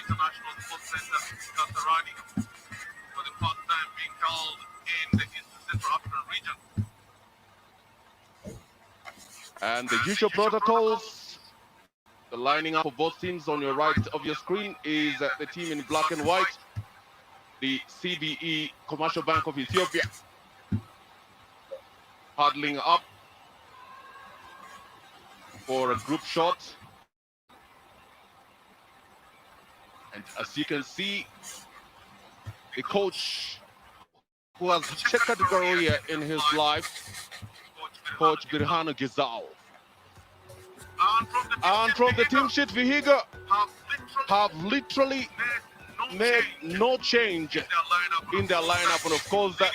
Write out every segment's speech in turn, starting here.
International Sports Center, KASANI, for the first time being held in the East Central African region. And the usual protocols, the lining up of both teams on your right of your screen is the team in black and white, the CBE Commercial Bank of Ethiopia, huddling up for a group shot. And as you can see, the coach who has a checkered career in his life, Coach Birhanu Gizao. And from the team sheet, Vihiga have literally made no change in their lineup. And of course, that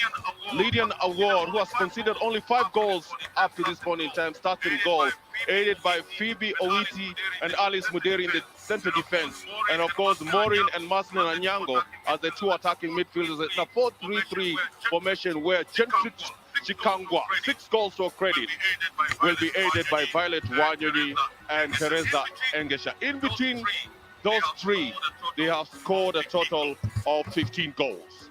Lydian Award, who has conceded only 5 goals up to this point in time, starting goal, aided by Phoebe Owiti and Alice Muderi in the center defense. And of course, Maureen and Marcelin Anyango as the 2 attacking midfielders. It's a 4-3-3 formation where Gentry Chikangwa, 6 goals to credit, will be aided by Violet Wanyoni and Teresa Engesha. In between those 3, they have scored a total of 15 goals.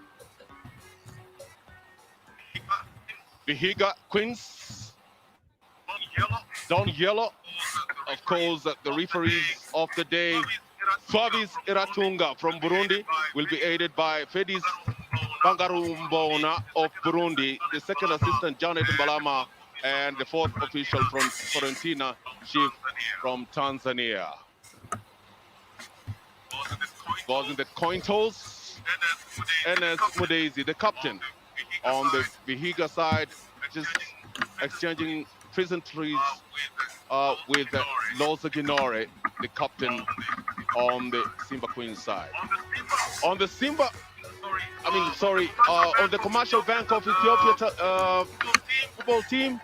Vihiga Queens, Don Yellow, of course, the referees of the day, Swavis Iratunga from Burundi, will be aided by Fedis Bangarumbona of Burundi, the second assistant Janet Mbalama, and the 4th official from Florentina, Chief from Tanzania. Was in the coin toss, Enes Mudezi, the captain on the Vihiga side, just exchanging pleasantries with Loza Ginore, the captain on the Simba Queen side. On the on the Commercial Bank of Ethiopia football team,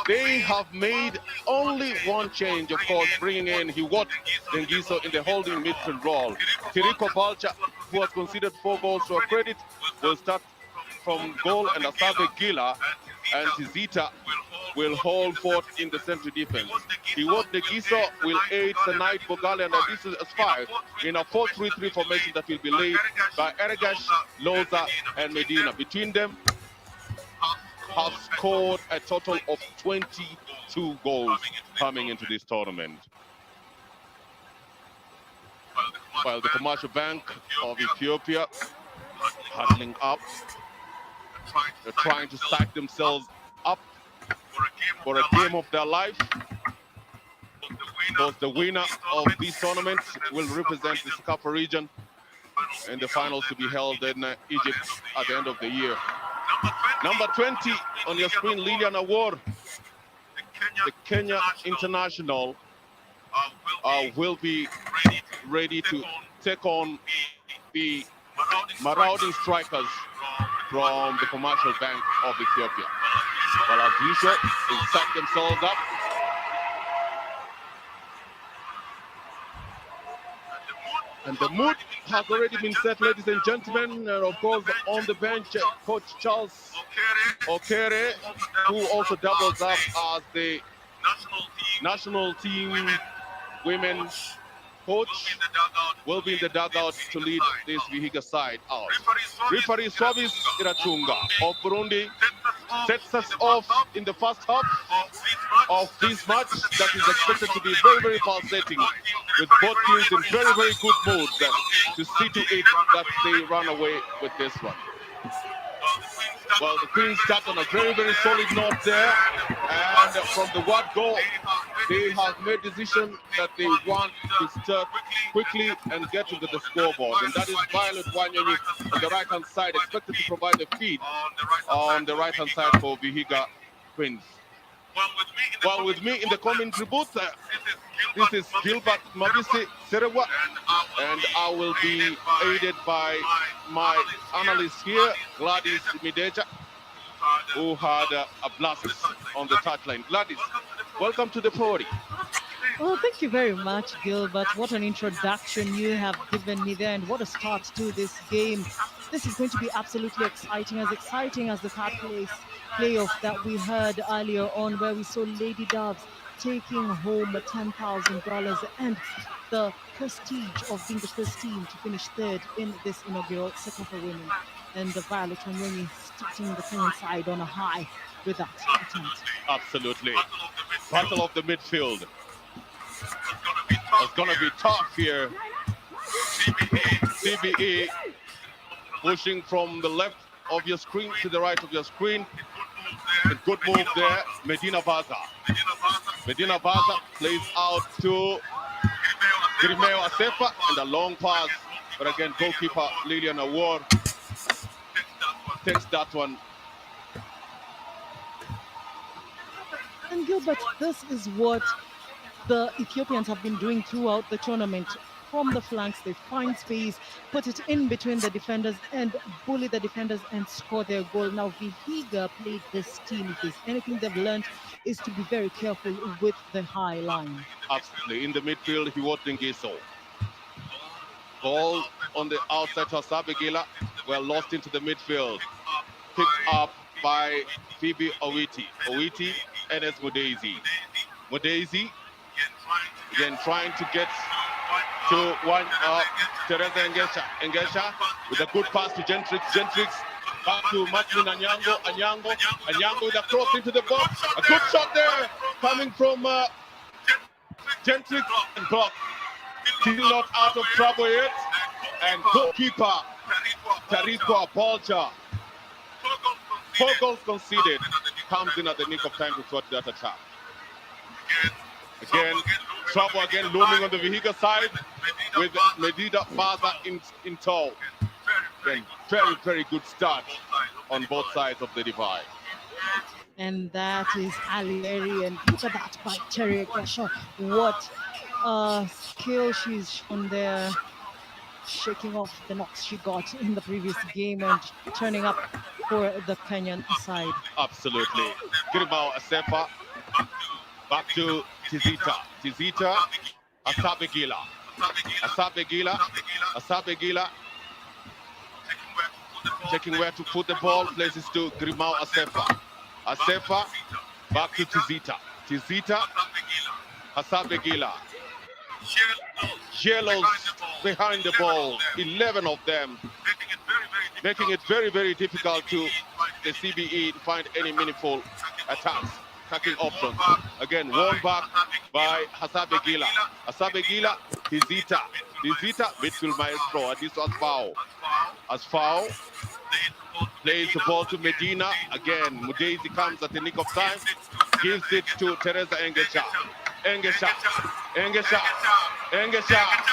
they have made only one change, of course, bringing in Hiwot Dengiso in the holding midfield role. Kiriko Balcha, who has conceded 4 goals to a credit, will start from goal, and Asabe Gila and Tizita will hold fort in the central defense. Hiwot Dengiso will aid Sanait Bogali and Adisu as 5 in a 4-3-3 formation that will be led by Eregash, Loza, and Medina. Between them, have scored a total of 22 goals coming into this tournament. While the Commercial Bank of Ethiopia huddling up, they're trying to stack themselves up for a game of their life. Because the winner of these tournaments will represent the CECAFA region in the finals to be held in Egypt at the end of the year. Number 20 on your screen, Lilian Award, the Kenya International, will be ready to take on the marauding strikers from the Commercial Bank of Ethiopia. Well, as usual, they set themselves up. And the mood has already been set, ladies and gentlemen. And of course, on the bench, Coach Charles Okere, who also doubles up as the national team women's coach, will be in the dugout to lead this Vihiga side out. Referee Swavis Iratunga of Burundi sets us off in the first half of this match that is expected to be very, very pulsating, with both teams in very, very good mood to see to it that they run away with this one. Well, the Queens start on a very, very solid note there, and from the word go, they have made decision that they want to start quickly and get to the scoreboard, and that is Violet Wanyoni on the right-hand side, expected to provide the feed on the right-hand side for Vihiga Queens. Well, with me in the commentary booth, this is Gilbert Mabisi Serewa, and I will be aided by my analyst here, Gladys Mideja, who had a blast on the touchline. Gladys, welcome to the podium. Well, thank you very much, Gilbert. What an introduction you have given me there, and what a start to this game. This is going to be absolutely exciting as the third place playoff that we heard earlier on, where we saw Lady Doves taking home $10,000. And the prestige of being the first team to finish third in this inaugural CECAFA Women. And the Violet Wanyonyi starting the Kenyan side on a high with that attempt. Absolutely. Battle of the midfield. It's going to be tough here. CBE pushing from the left of your screen to the right of your screen. A good move there. Medina Baza. Medina Baza plays out to Grimeo Asefa and a long pass. But again, goalkeeper Lilian Award takes that one. And Gilbert, this is what the Ethiopians have been doing throughout the tournament. From the flanks, they find space, put it in between the defenders and bully the defenders and score their goal. Now, Vihiga played this team. If there's anything they've learned is to be very careful with the high line. Absolutely. In the midfield, Hiwot Ngiso. Ball on the outside to Asabegila. Well, lost into the midfield. Picked up by Phoebe Owiti. Owiti, Enes Mudezi. Mudezi, again, trying to get to one Teresa Engesha. Engesha with a good pass to Gentrix. Gentrix back to Martin Anyango. Anyango with a cross into the box. A good shot there coming from Gentrix and block. Still not out of trouble yet. And goalkeeper Tarikwa Balcha. 4 goals conceded. Comes in at the nick of time to sort that attack. Again, trouble again looming on the Vihiga side with Medina Baza in tow. Again, very good start on both sides of the divide. And that is Ali, and look at that by Terry Ekesha. What skill she's shown there, shaking off the knocks she got in the previous game and turning up for the Kenyan side. Absolutely. Grimao Asefa back to Tizita. Tizita, Asabegila. Asabegila. Checking where to put the ball, places to Grimao Asefa. Asefa, back to Tizita. Tizita, Asabegila. Yellows behind the ball, 11 of them, making it very difficult to the CBE to find any meaningful attacking options. Again, won back by Hasabegila. Hasabegila, Tizita. Tizita, midfield maestro, and this was foul. As foul, plays the ball to Medina. Again, Mudezi comes at the nick of time, gives it to Teresa Engesha. Engesha with a shot!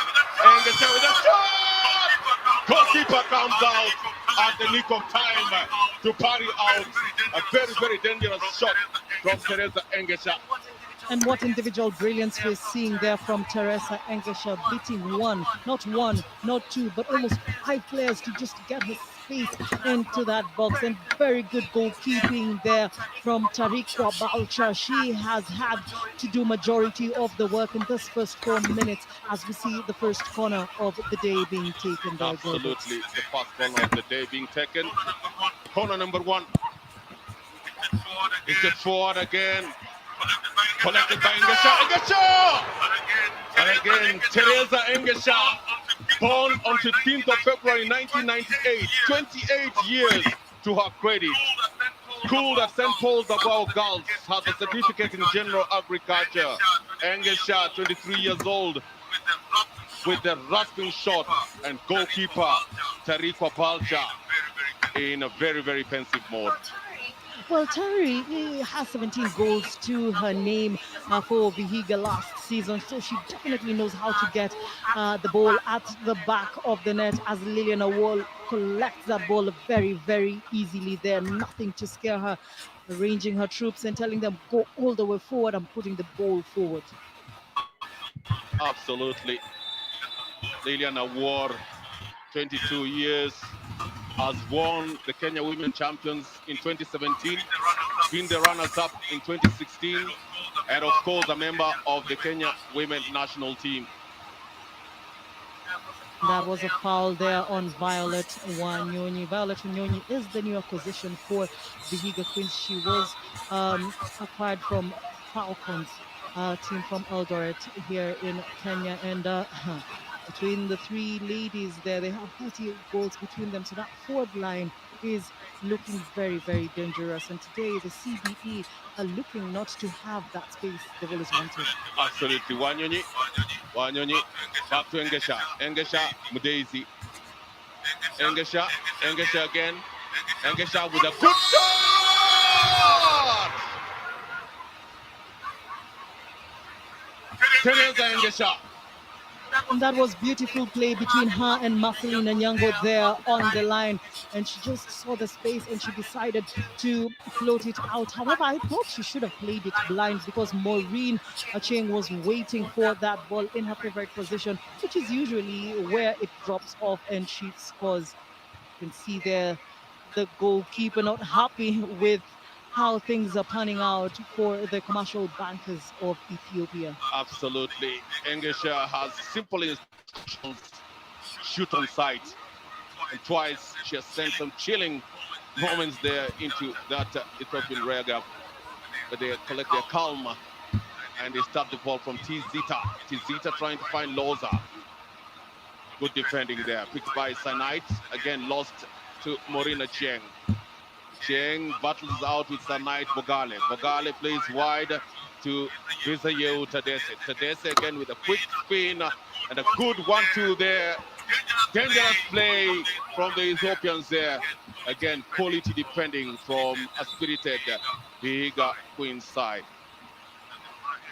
Goalkeeper comes out at the nick of time to parry out a very dangerous shot from Teresa Engesha. And what individual brilliance we're seeing there from Teresa Engesha, beating not two, but almost 5 players to just get her space into that box. And very good goalkeeping there from Tarikwa Balcha. She has had to do majority of the work in this first 4 minutes as we see the first corner of the day being taken. Absolutely, the first corner of the day being taken. Corner number 1. It's it forward again. Collected by Engesha. And again, Teresa Engesha, born on 15th of February 1998, 28 years to her credit. Schooled at St. Paul's Abao Girls, has a certificate in general agriculture. Engesha, 23 years old, with the rasping shot, and goalkeeper Tarikwa Balcha in a very pensive mode. Well, Terry has 17 goals to her name for Vihiga last season, so she definitely knows how to get the ball at the back of the net as Liliana Wall collects that ball very easily there. Nothing to scare her, arranging her troops and telling them go all the way forward and putting the ball forward. Absolutely. Liliana Wall, 22 years, has won the Kenya Women Champions in 2017, been the runners-up in 2016, and of course a member of the Kenya Women National Team. That was a foul there on Violet Wanyonyi. Violet Wanyonyi is the new acquisition for the Vihiga Queens. She was acquired from Falcons team from Eldoret here in Kenya. And between the three ladies there, they have 48 goals between them. So that forward line is looking very, very dangerous. And today, the CBE are looking not to have that space the Volleys wanted. Absolutely. Wanyonyi, back to Engesha. Engesha, Mudezi. Engesha again. Engesha with a good shot! Teresa Engesha. And that was beautiful play between her and Marceline Nyango there on the line. And she just saw the space and she decided to float it out. However, I thought she should have played it blind because Maureen Acheng was waiting for that ball in her favorite position, which is usually where it drops off and she scores. You can see there the goalkeeper not happy with how things are panning out for the commercial bankers of Ethiopia. Absolutely. Engesha has simple instructions, shoot on sight. And twice she has sent some chilling moments there into that Ethiopian rear. But they collect their calm and they stop the ball from Tizita. Tizita trying to find Loza. Good defending there. Picked by Sanite. Again, lost to Morina Cheng. Cheng battles out with Sanite Bogale. Bogale plays wide to Visayu Tadese. Tadese again with a quick spin and a good 1-2 there. Dangerous play from the Ethiopians there. Again, quality defending from a spirited Vihiga Queen's side.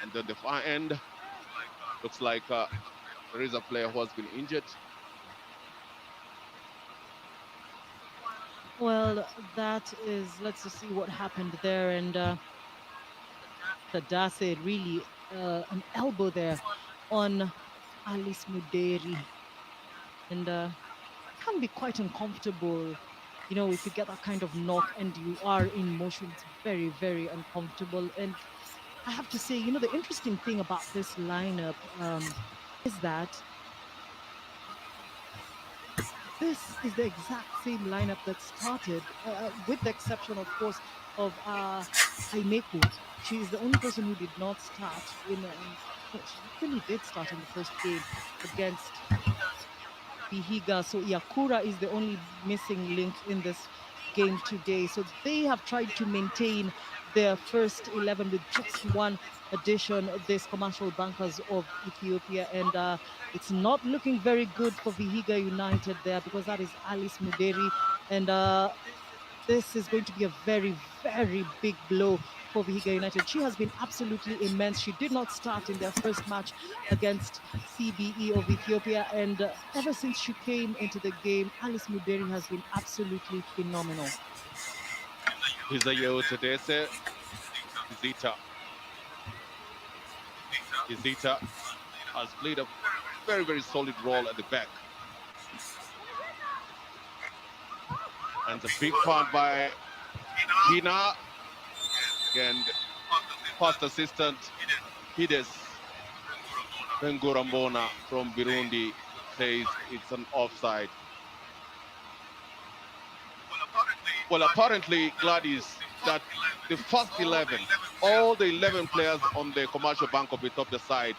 And then the far end looks like there is a player who has been injured. Well, that is, let's just see what happened there. And Tadase really an elbow there on Alice Muderi. And can be quite uncomfortable, you know, if you get that kind of knock and you are in motion. It's very, very uncomfortable. And I have to say, you know, the interesting thing about this lineup is that this is the exact same lineup that started, with the exception, of course, of Aimeku. She is the only person who did not start in. She really did start in the first game against Vihiga. So Yakura is the only missing link in this game today. So they have tried to maintain their first 11 with just one addition, this commercial bankers of Ethiopia. And it's not looking very good for Vihiga United there because that is Alice Muderi. And this is going to be a very, very big blow for Vihiga United. She has been absolutely immense. She did not start in their first match against CBE of Ethiopia. And ever since she came into the game, Alice Muderi has been absolutely phenomenal. Hizayo Tadese, Zita has played a very, very solid role at the back. And the big foul by Hina. And first assistant Hides Bengurambona from Burundi says it's an offside. Well, apparently, Gladys, that the first 11, all the 11 players on the commercial bank of Ethiopia side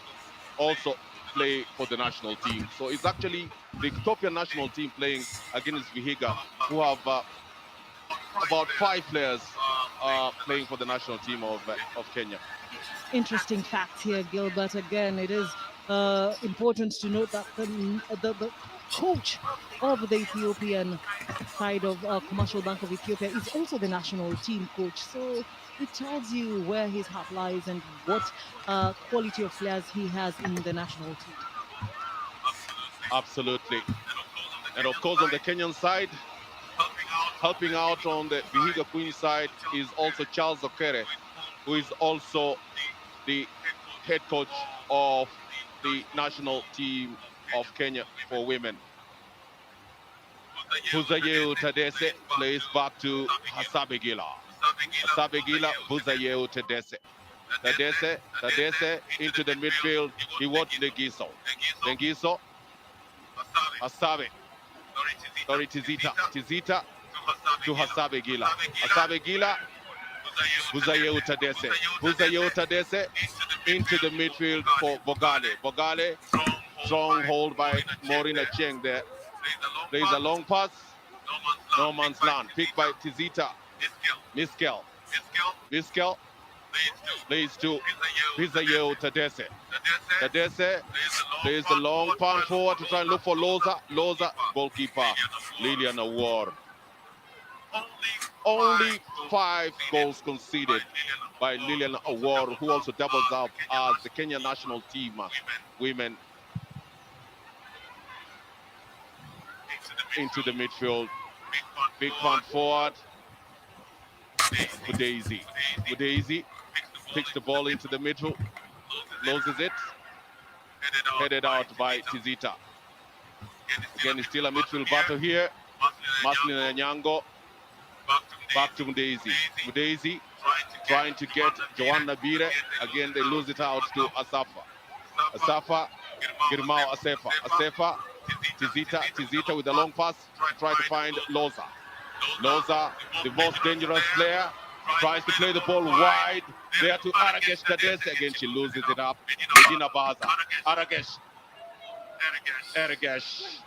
also play for the national team. So it's actually the Ethiopian national team playing against Vihiga, who have about 5 players playing for the national team of Kenya. Interesting facts here, Gilbert. Again, it is important to note that the coach of the Ethiopian side of Commercial Bank of Ethiopia is also the national team coach. So it tells you where his heart lies and what quality of players he has in the national team. Absolutely. And of course, on the Kenyan side, helping out on the Vihiga Queen side is also Charles Okere, who is also the head coach of the national team of Kenya for women. Buzayeu Tadese plays back to Hasabegila. Hasabegila, Buzayeu Tadese. Tadese into the midfield. He wants Negiso. Negiso, Hasabe. Sorry, Tizita to Hasabegila. Hasabegila Buzayeu Tadese. Buzayeu Tadese into the midfield for Bogale. Bogale, stronghold by Morina Cheng there. Plays a long pass. No man's land. Picked by Tizita. Miskel. Miskel. Plays to Buzayeu Tadese. Tadese plays the long punt forward to try and look for Loza. Loza, goalkeeper Lilian Award. Only 5 goals conceded by Lilian Award, who also doubles up as the Kenya national team women into the midfield. Big punt forward. Budaisy. Budaisy picks the ball into the middle, loses it, headed out by Tizita. Again, it's still a midfield battle here. Maslin and Nyango. Back to Budaisy. Budaisy trying to get Joanna Bire. Again, they lose it out to Asafa. Asafa, Girmao Asefa. Asefa, Tizita. Tizita with a long pass to try to find Loza. Loza, the most dangerous player, tries to play the ball wide. There to Aragesh Tadese. Again, she loses it up. Medina Baza. Aragesh. Aragesh.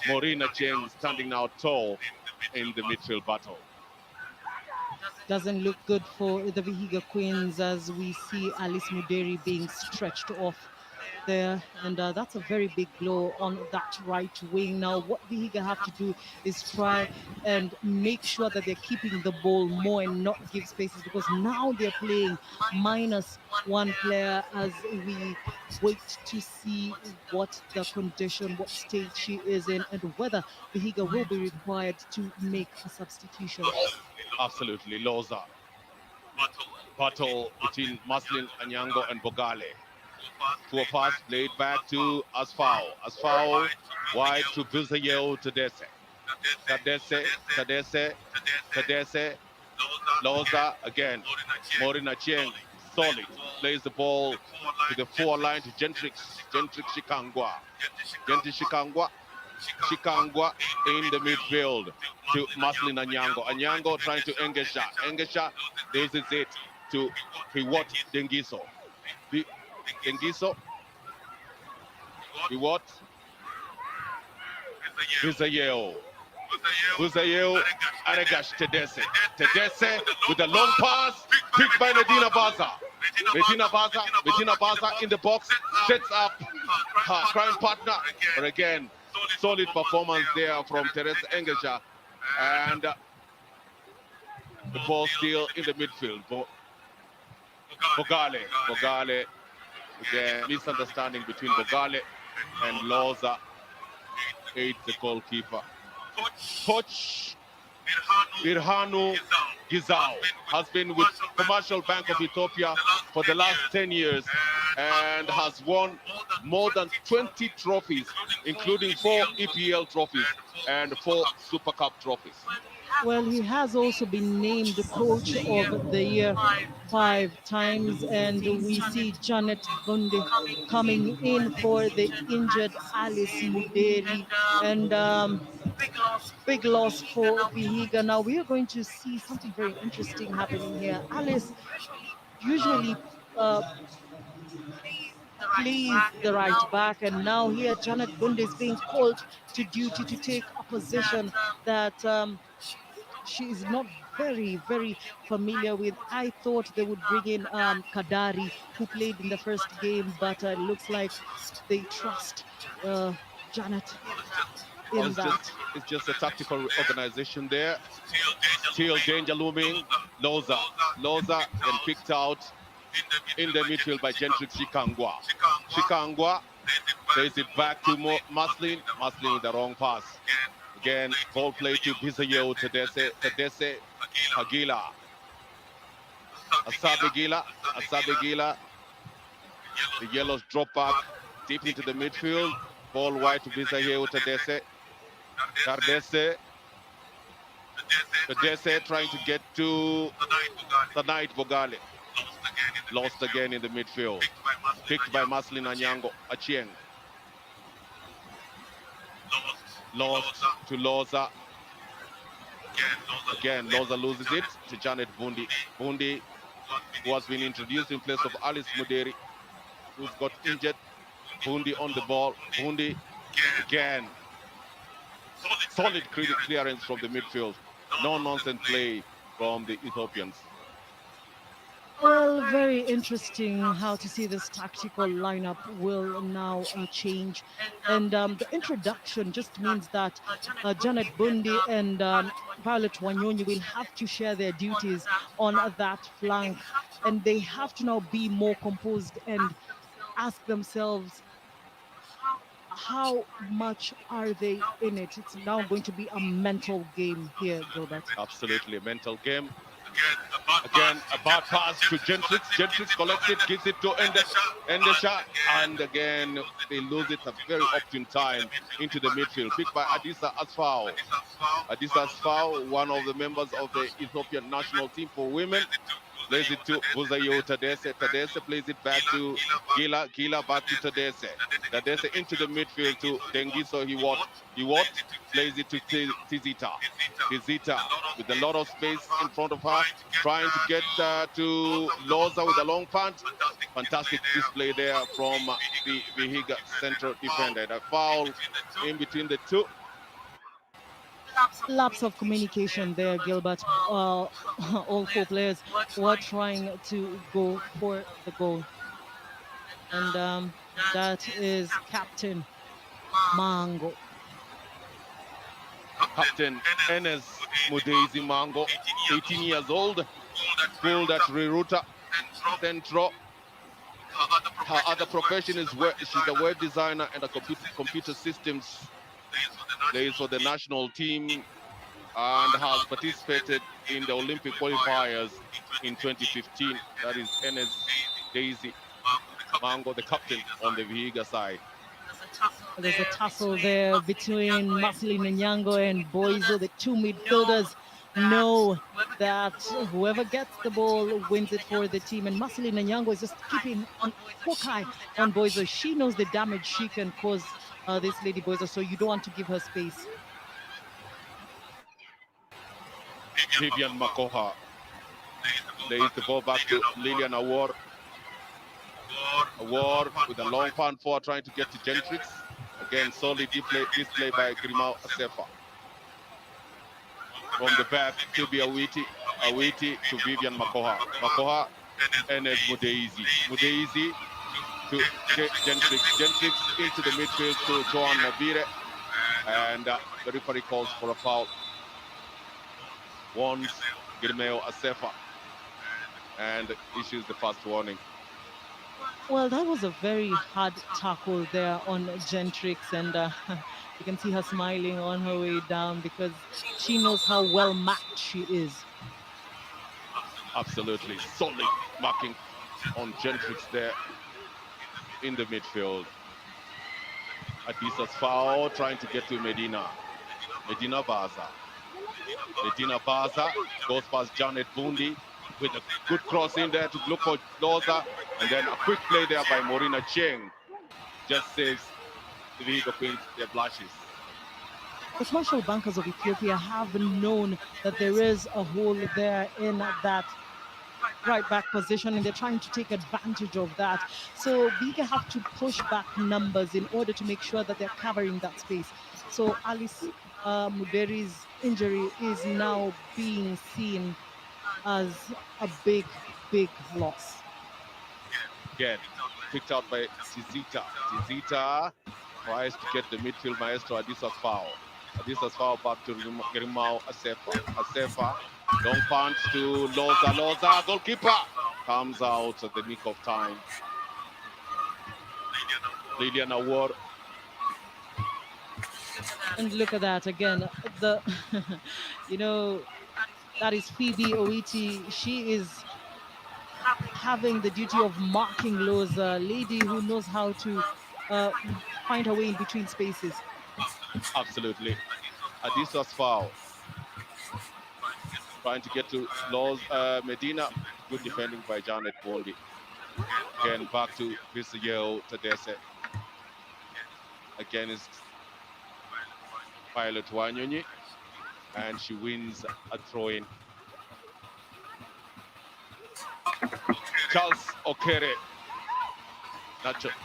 Morina Cheng standing now tall in the midfield battle. Doesn't look good for the Vihiga Queens as we see Alice Muderi being stretched off there, and that's a very big blow on that right wing. Now what Vihiga have to do is try and make sure that they're keeping the ball more and not give spaces, because now they're playing -1 player as we wait to see what the condition, what state she is in, and whether Vihiga will be required to make a substitution. Absolutely, Loza. Battle between Maslin Anyango and Bogale. Poor pass played back to Asfao. Asfao wide to Buzayeu Tadese. Tadese, Tadese, Tadese. Loza again. Morina Cheng, solid. Plays the ball to the 4 line to Gentrix. Gentrix Shikangwa. Gentrix Shikangwa. Shikangwa in the midfield to Maslin Anyango. Anyango trying to Engesha. Engesha loses it to Hiwot Dengiso. Dengiso. Hiwot. Buzayeu. Buzayeu. Aregash Tedese. Tedese with a long pass. Picked by Medina Baza. Medina Baza. Medina Baza in the box. Sets up her crime partner. But again, solid performance there from Teresa Engesha. And the ball still in the midfield. Bogale. Bogale. Again, misunderstanding between Bogale and Loza. Aids the goalkeeper. Coach Birhanu Gizao has been with Commercial Bank of Ethiopia for the last 10 years and has won more than 20 trophies, including 4 EPL trophies and 4 Super Cup trophies. Well, he has also been named Coach of the Year 5 times, and we see Janet Bunde coming in for the injured Alice Muderi, and big loss for Vihiga. Now we are going to see something very interesting happening here. Alice usually plays the right back, and now here Janet Bunde is being called to duty to take a position that she is not very familiar with. I thought they would bring in Kadari, who played in the first game, but it looks like they trust Janet in that. It's just a tactical organization there. Still danger looming. Loza and picked out in the midfield by Gentrix Shikangwa. Shikangwa plays it back to Maslin. Maslin with the wrong pass. Again, ball play to Buzayeu Tadese. Tadese, Hagila. Asabegila. Asabegila. The yellows drop back deep into the midfield. Ball wide to Buzayeu Tadese. Tadese. Tadese trying to get to the Knight Bogale. Lost again in the midfield. Picked by Maslin Anyango. Achieng. Lost to Loza. Again, Loza loses it to Janet Bundi. Bundi, who has been introduced in place of Alice Muderi, who's got injured. Bundi on the ball. Bundi again. Solid clearance from the midfield. No nonsense play from the Ethiopians. Well, very interesting how to see this tactical lineup will now change. And the introduction just means that Janet Bundi and Violet Wanyonyi will have to share their duties on that flank. And they have to now be more composed and ask themselves, how much are they in it? It's now going to be a mental game here, Gilbert. Absolutely a mental game. Again, a bad pass to Gentrix. Gentrix collects it, gives it to Endesha, and again, they lose it at very opportune time into the midfield. Picked by Adisa Asfao. Adisa Asfao, one of the members of the Ethiopian national team for women, plays it to Buzayo Tadese. Tadese plays it back to Gila. Gila back to Tadese. Tadese into the midfield to Dengiso Hiwot. Hiwot plays it to Tizita. Tizita with a lot of space in front of her, trying to get to Loza with a long punt. Fantastic display there from the Vihiga central defender. A foul in between the two. Lapse of communication there, Gilbert. All four players were trying to go for the goal. And that is Captain Mango. Captain Enes Mudezi Mango, 18 years old, schooled at Riruta Centro. Her other profession is she's a web designer and a computer systems. Plays for the national team and has participated in the Olympic qualifiers in 2015. That is Enes Daisy Mango, the captain on the Vihiga side. There's a tussle there between Marceline Nyango and Boizo. The two midfielders know that whoever gets the ball wins it for the team. And Marceline Nyango is just keeping an hook eye on Boizo. She knows the damage she can cause this lady Boizo, so you don't want to give her space. Vivian Makoha lays the ball back to Lilian Awar. Awar with a long punt for trying to get to Gentrix. Again, solid display by Grimao Asefa. From the back, to be Awiti to Vivian Makoha. Makoha, Enes Mudeizi. Mudeizi to Gentrix. Gentrix into the midfield to Joan Nabire. And the referee calls for a foul. Warns Grimao Asefa and issues the first warning. Well, that was a very hard tackle there on Gentrix, and you can see her smiling on her way down because she knows how well matched she is. Absolutely solid marking on Gentrix there in the midfield. Adisa's foul, trying to get to Medina. Medina Baza. Medina Baza goes past Janet Bundi with a good cross in there to look for Loza, and then a quick play there by Morina Cheng just saves the Vihiga Queens their blushes. The commercial bankers of Ethiopia have known that there is a hole there in that right back position, and they're trying to take advantage of that. So Vihiga have to push back numbers in order to make sure that they're covering that space. So Alice Muderi's injury is now being seen as a big loss. Again, picked out by Tizita. Tizita tries to get the midfield maestro Adisa's foul. Adisa's foul back to Grimao Asefa. Asefa, long punch to Loza. Loza, goalkeeper, comes out at the nick of time. Lilian Award. And look at that again. The you know, that is Phoebe Owiti. She is having the duty of marking Loza, a lady who knows how to find her way in between spaces. Absolutely. Adisa's foul. Trying to get to Medina. Good defending by Janet Bondi. Again, back to Visayel Tadese. Again, is Violet Wanyonyi. and she wins a throw-in. Charles Okere,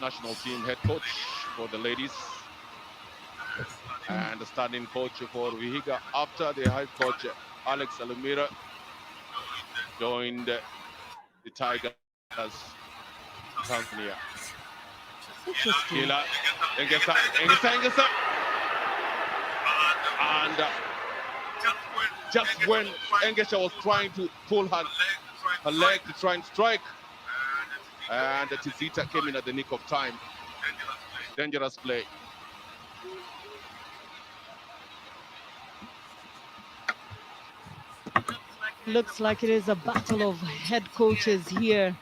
national team head coach for the ladies, and the standing coach for Vihiga after the head coach Alex Alumira joined the Tigers Tanzania. Interesting. Kila Engesa, and just when Engesha was trying to pull her leg to try and strike, and Tizita came in at the nick of time. Dangerous play. Looks like it is a battle of head coaches here,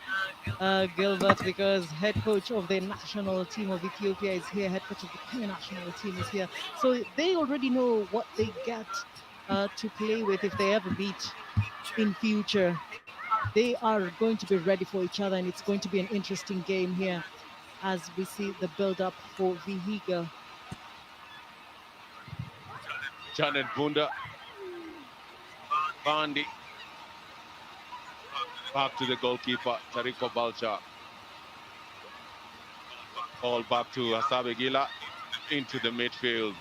Gilbert, because head coach of the national team of Ethiopia is here, head coach of the Kenya national team is here. So they already know what they get to play with if they ever meet in future. They are going to be ready for each other, and it's going to be an interesting game here as we see the build-up for Vihiga. Janet Bunda, Bandi, back to the goalkeeper, Tariko Balcha. Ball back to Hasabe Gila, into the midfield.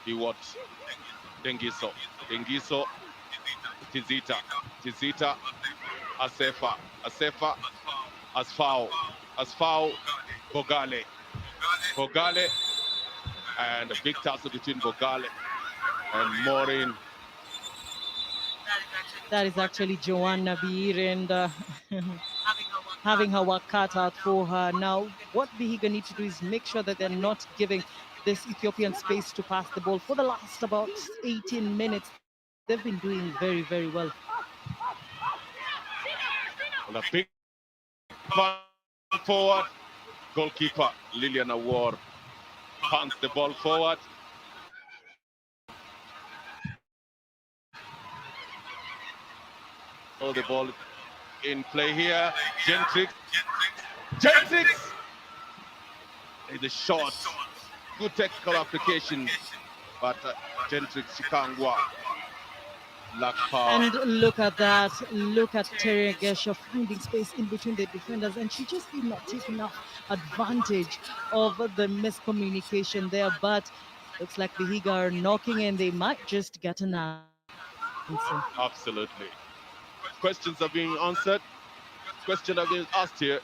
He wants Dengiso, Tizita, Asefa, Asfao, Bogale, and a big tussle between Bogale and Maureen. That is actually Joanna Beer, and having her work cut out for her. Now, what Vihiga need to do is make sure that they're not giving this Ethiopian space to pass the ball. For the last about 18 minutes, they've been doing very, very well. And a big punt forward. Goalkeeper Lilian Award punts the ball forward. Oh, the ball in play here. Gentrix is a shot. Good technical application, but Gentrix Chikangwa lack power. And look at that. Look at Terry Gesha finding space in between the defenders, and she just did not take enough advantage of the miscommunication there. But looks like Vihiga are knocking, and they might just get an answer. Absolutely. Questions are being answered. Questions are being asked here.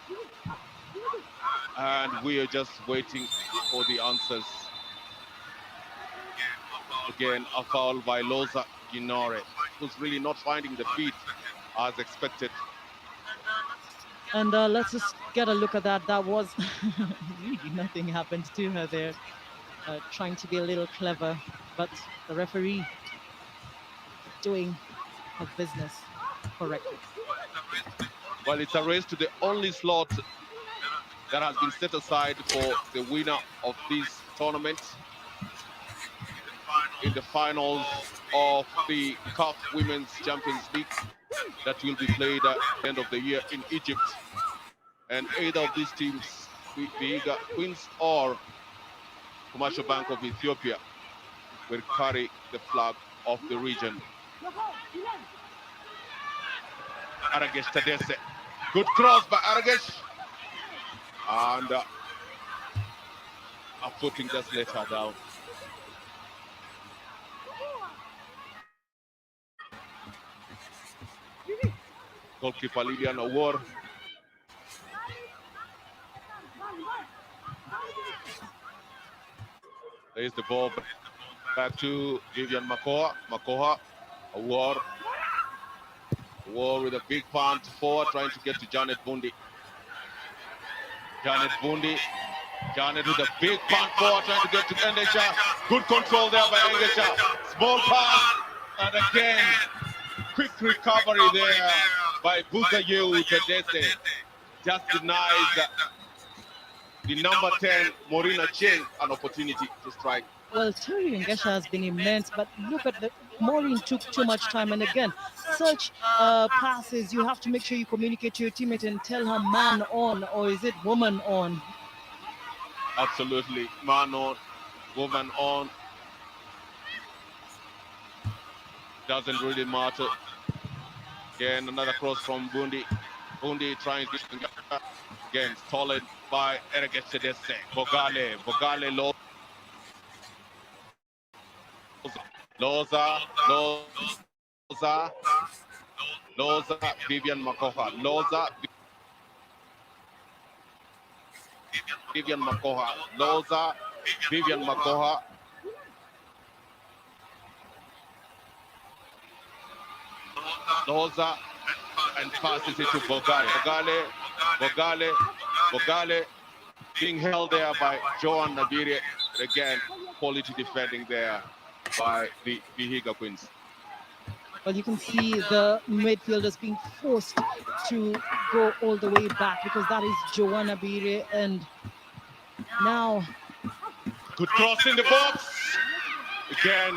And we are just waiting for the answers. Again, a foul by Loza Ginore, who's really not finding the feet as expected. And let's just get a look at that. That was really nothing happened to her there. Trying to be a little clever, but the referee doing her business correctly. Well, it's a race to the only slot that has been set aside for the winner of this tournament in the finals of the CAF Women's Champions League that will be played at the end of the year in Egypt. And either of these teams, Vihiga Queens or Commercial Bank of Ethiopia, will carry the flag of the region. Aragesh Tadese. Good cross by Aragesh. And a footing just let her down. Goalkeeper Lilian Awar. There's the ball back to Vivian Makoha. Awar with a big punt forward, trying to get to Janet Bundi. Janet with a big punt forward, trying to get to Engesha. Good control there by Engesha. Small pass, and again, quick recovery there by Buzayu Tedese. Just denies the number 10, Morina Cheng, an opportunity to strike. Well, Terry Engesha has been immense, but look at the Maureen took too much time. And again, such passes, you have to make sure you communicate to your teammate and tell her man on, or is it woman on? Absolutely, man on, woman on. doesn't really matter. Again, another cross from Bundi. Bundi trying to again stolen by Eregeshedese. Bogale, Loza, Vivian Makoha, Vivian Makoha, Vivian Makoha. Loza and passes it to Bogale. Bogale being held there by Joan Nabire. Again, quality defending there by the Vihiga Queens. Well, you can see the midfielders being forced to go all the way back because that is Joanna Bire. And now, good cross in the box. Again,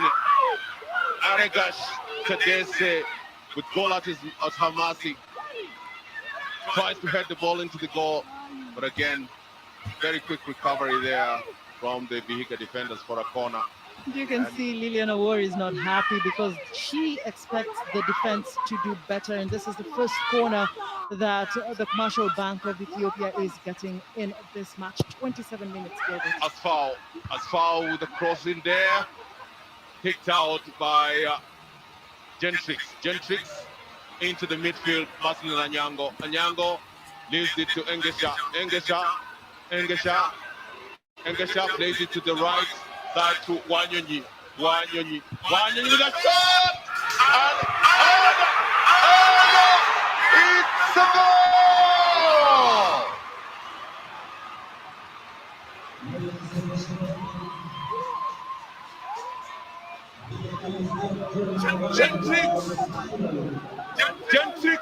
Aregash Tadese with goal at her mercy. Tries to head the ball into the goal, but again, very quick recovery there from the Vihiga defenders for a corner. You can see Lilian Awar is not happy because she expects the defense to do better, and this is the first corner that the Commercial Bank of Ethiopia is getting in this match. 27 minutes, Gilbert. Asfau with the cross in there, picked out by Gentrix into the midfield, passing to Anyango. Anyango leaves it to Engesha. Engesha plays it to the right side to Wanyonyi. Wanyonyi with a shot! And it's a goal! Gentrix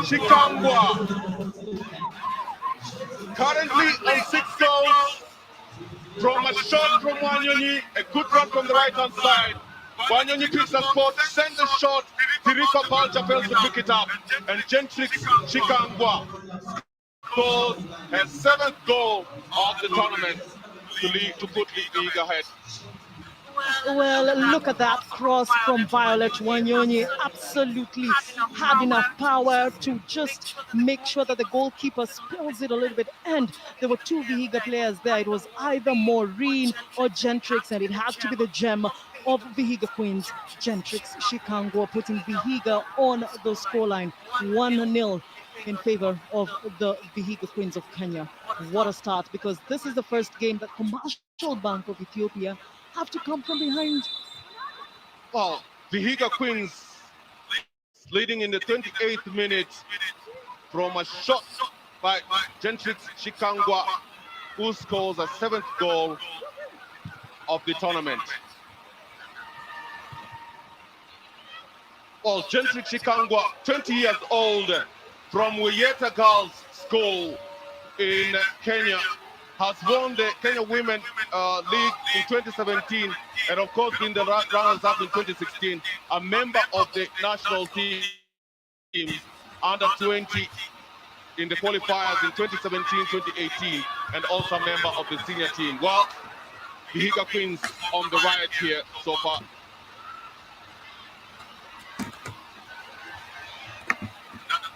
Shikangwa, currently on 6 goals from a shot from Wanyonyi, a good run from the right hand side. Wanyonyi picks a spot, sends a shot, Tirika Palcha fails to pick it up, and Gentrix Shikangwa scores her 7th goal of the tournament to put the league ahead. Well, look at that cross from Violet Wanyonyi. Absolutely had enough power to just make sure that the goalkeeper spills it a little bit. And there were 2 Vihiga players there. It was either Maureen or Gentrix, and it had to be the gem of Vihiga Queens, Gentrix Shikangwa, putting Vihiga on the scoreline 1-0 in favor of the Vihiga Queens of Kenya. What a start, because this is the first game that Commercial Bank of Ethiopia have to come from behind. Well, Vihiga Queens leading in the 28th minute from a shot by Gentrix Shikangwa, who scores a 7th goal of the tournament. Well, Gentrix Shikangwa, 20 years old, from Wiyeta Girls School in Kenya, has won the Kenya Women League in 2017, and of course been the runners-up in 2016, a member of the national team under 20 in the qualifiers in 2017, 2018, and also a member of the senior team. Well, Vihiga Queens on the right here so far.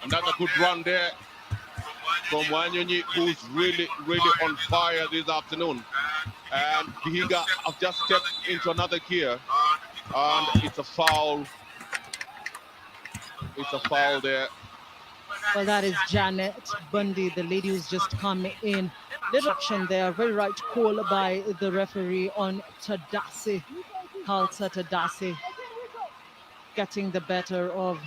Another good run there from Wanyonyi, who's really on fire this afternoon. And Vihiga have just stepped into another gear, and it's a foul. It's a foul there. Well, that is Janet Bundy, the lady who's just come in. Little action there, very right call by the referee on Tadase, Halsa Tadase, getting the better of.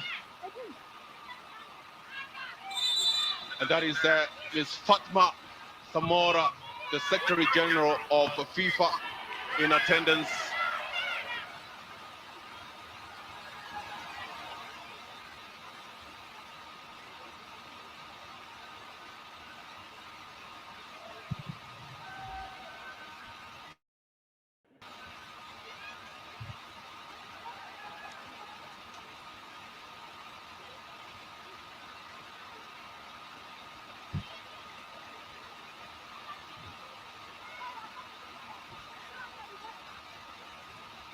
And that is Ms. Fatma Samora, the Secretary General of FIFA, in attendance.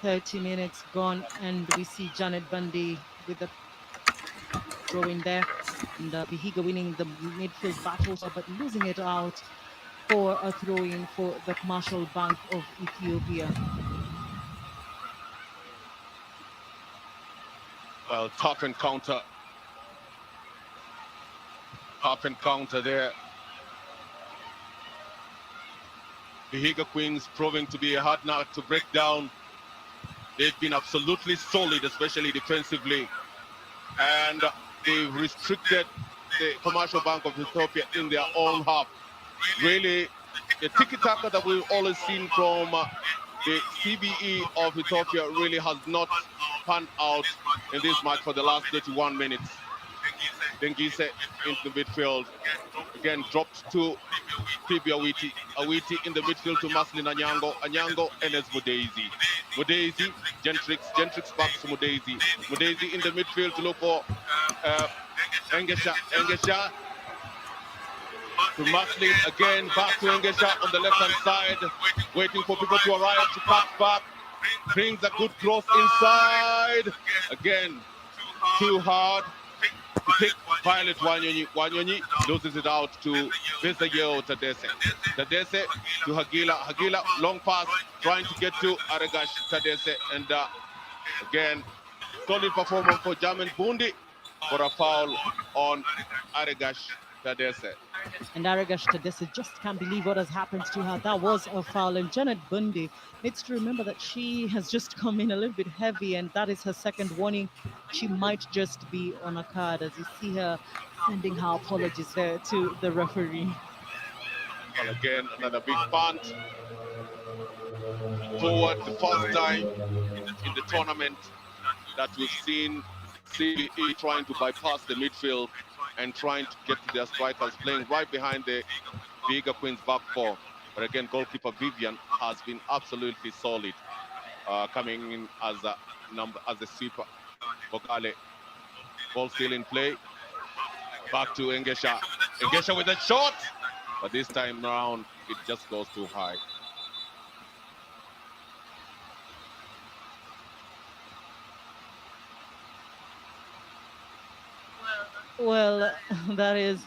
30 minutes gone, and we see Janet Bundy with the throw in there, and Vihiga winning the midfield battle, but losing it out for a throw-in for the Commercial Bank of Ethiopia. Well, tough encounter there. Vihiga Queens proving to be a hard nut to break down. They've been absolutely solid, especially defensively, and they've restricted the Commercial Bank of Ethiopia in their own half. Really, the tiki-taka that we've always seen from the CBE of Ethiopia really has not panned out in this match for the last 31 minutes. Dengise into the midfield, again dropped to Phoebe Awiti. Awiti in the midfield to Maslin Anyango. Anyango and as Mudezi. Mudezi, Gentrix back to Mudezi. Mudezi in the midfield to look for Engesha. Engesha to Maslin again, back to Engesha on the left-hand side, waiting for people to arrive to cut back. Brings a good cross inside. Again, too hard to pick. Violet Wanyonyi. Wanyonyi loses it out to Vesayeo Tadese. Tadese to Hagila. Hagila, long pass, trying to get to Aregash Tadese. And again, solid performance for Jamin Bundi for a foul on Aregash Tadese. And Aregash Tadese just can't believe what has happened to her. That was a foul. And Janet Bundy needs to remember that she has just come in a little bit heavy, and that is her second warning. She might just be on a card, as you see her sending her apologies there to the referee. Well, again, another big punt forward. The first time in the tournament that we've seen CBE trying to bypass the midfield and trying to get to their strikers, playing right behind the Vihiga Queens back four. But again, goalkeeper Vivian has been absolutely solid, coming in as a sweeper. Bokale, ball still in play. Back to Engesha. Engesha with a shot, but this time around it just goes too high. Well, that is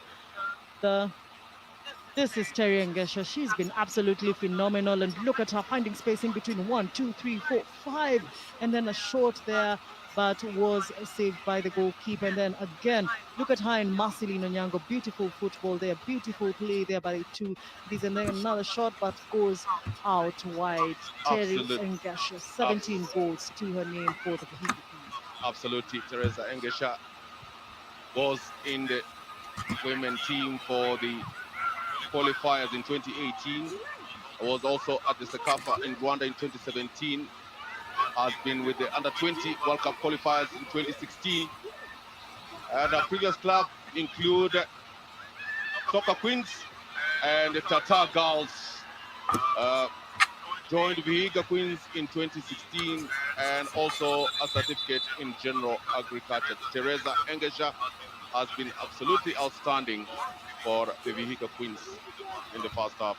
this is Terry Engesha. She's been absolutely phenomenal, and look at her finding space in between 1, 2, 3, 4, 5, and then a short there, but was saved by the goalkeeper. And then again, look at her and Marcelino Nyango. Beautiful football there, beautiful play there by the two. And then another shot, but goes out wide. Terry Engesha, 17 goals to her name for the Vihiga Queens. Absolutely, Teresa Engesha was in the women team for the qualifiers in 2018. Was also at the CECAFA in Rwanda in 2017. Has been with the under-20 World Cup qualifiers in 2016. And our previous club include Soccer Queens and the Tata Girls. Joined Vihiga Queens in 2016 and also a certificate in general agriculture. Teresa Engesha has been absolutely outstanding for the Vihiga Queens in the first half.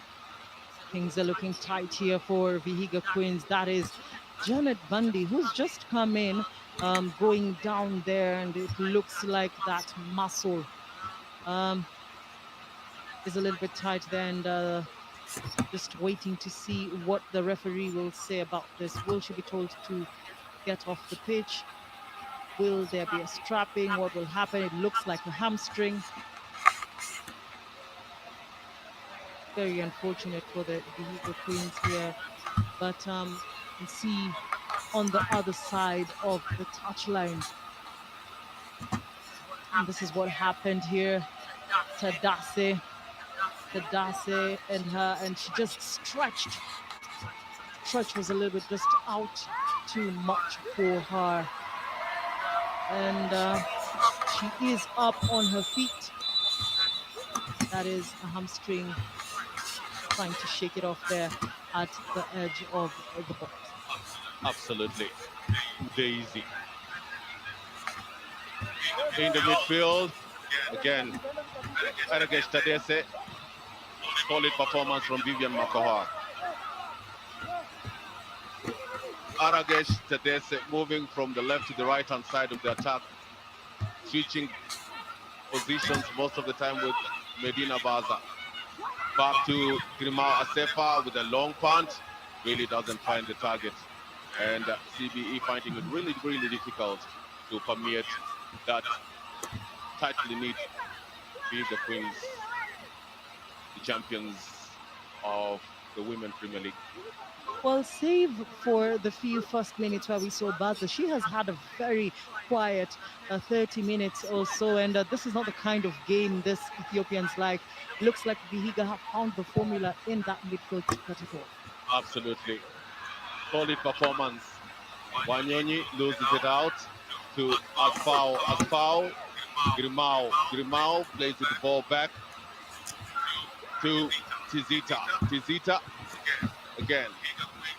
Things are looking tight here for Vihiga Queens. That is Janet Bundy, who's just come in, going down there, and it looks like that muscle is a little bit tight there, and just waiting to see what the referee will say about this. Will she be told to get off the pitch? Will there be a strapping? What will happen? It looks like a hamstring. Very unfortunate for the Vihiga Queens here. But you see on the other side of the touchline, and this is what happened here. Tadase and her, and she just stretched. Stretch was a little bit just out too much for her. And she is up on her feet. That is a hamstring, trying to shake it off there at the edge of the box. Absolutely. Daisy. In the midfield, again, Aregash Tadese. Solid performance from Vivian Makoha. Aragesh Tadese moving from the left to the right hand side of the attack, switching positions most of the time with Medina Baza. Back to Grimao Asefa with a long punt, really doesn't find the target. And CBE finding it really, really difficult to permeate that tightly knit Vihiga Queens, the champions of the Women Premier League. Well, save for the few first minutes where we saw Baza, she has had a very quiet 30 minutes or so, and this is not the kind of game this Ethiopians like. Looks like Vihiga have found the formula in that midfield to cut it off. Absolutely. Solid performance. Wanyonyi loses it out to Asfao. Grimao plays the ball back to Tizita. Tizita again.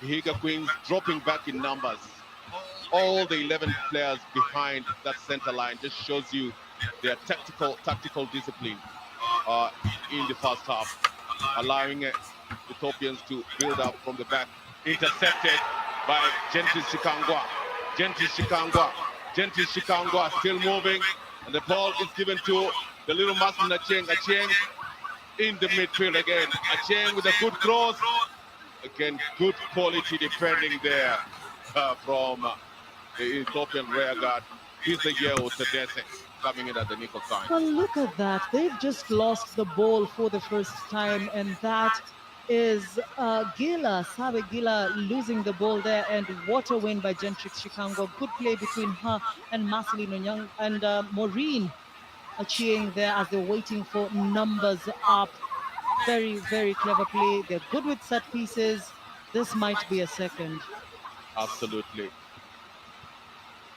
Vihiga Queens dropping back in numbers. All the 11 players behind that center line just shows you their tactical discipline in the first half, allowing Ethiopians to build up from the back. Intercepted by Gentis Shikangwa. Gentis Shikangwa still moving, and the ball is given to the little Masin Acheng. Acheng in the midfield again. Acheng with a good cross. Again, good quality defending there from the Ethiopian rear guard. He's the Yeo Tedese coming in at the nickel time. Well, look at that. They've just lost the ball for the first time, and that is Sabe Gila losing the ball there, and what a win by Gentrix Chikango. Good play between her and Marcelino Young, and Maureen cheering there as they're waiting for numbers up. Very, very clever play. They're good with set pieces. This might be a second. Absolutely.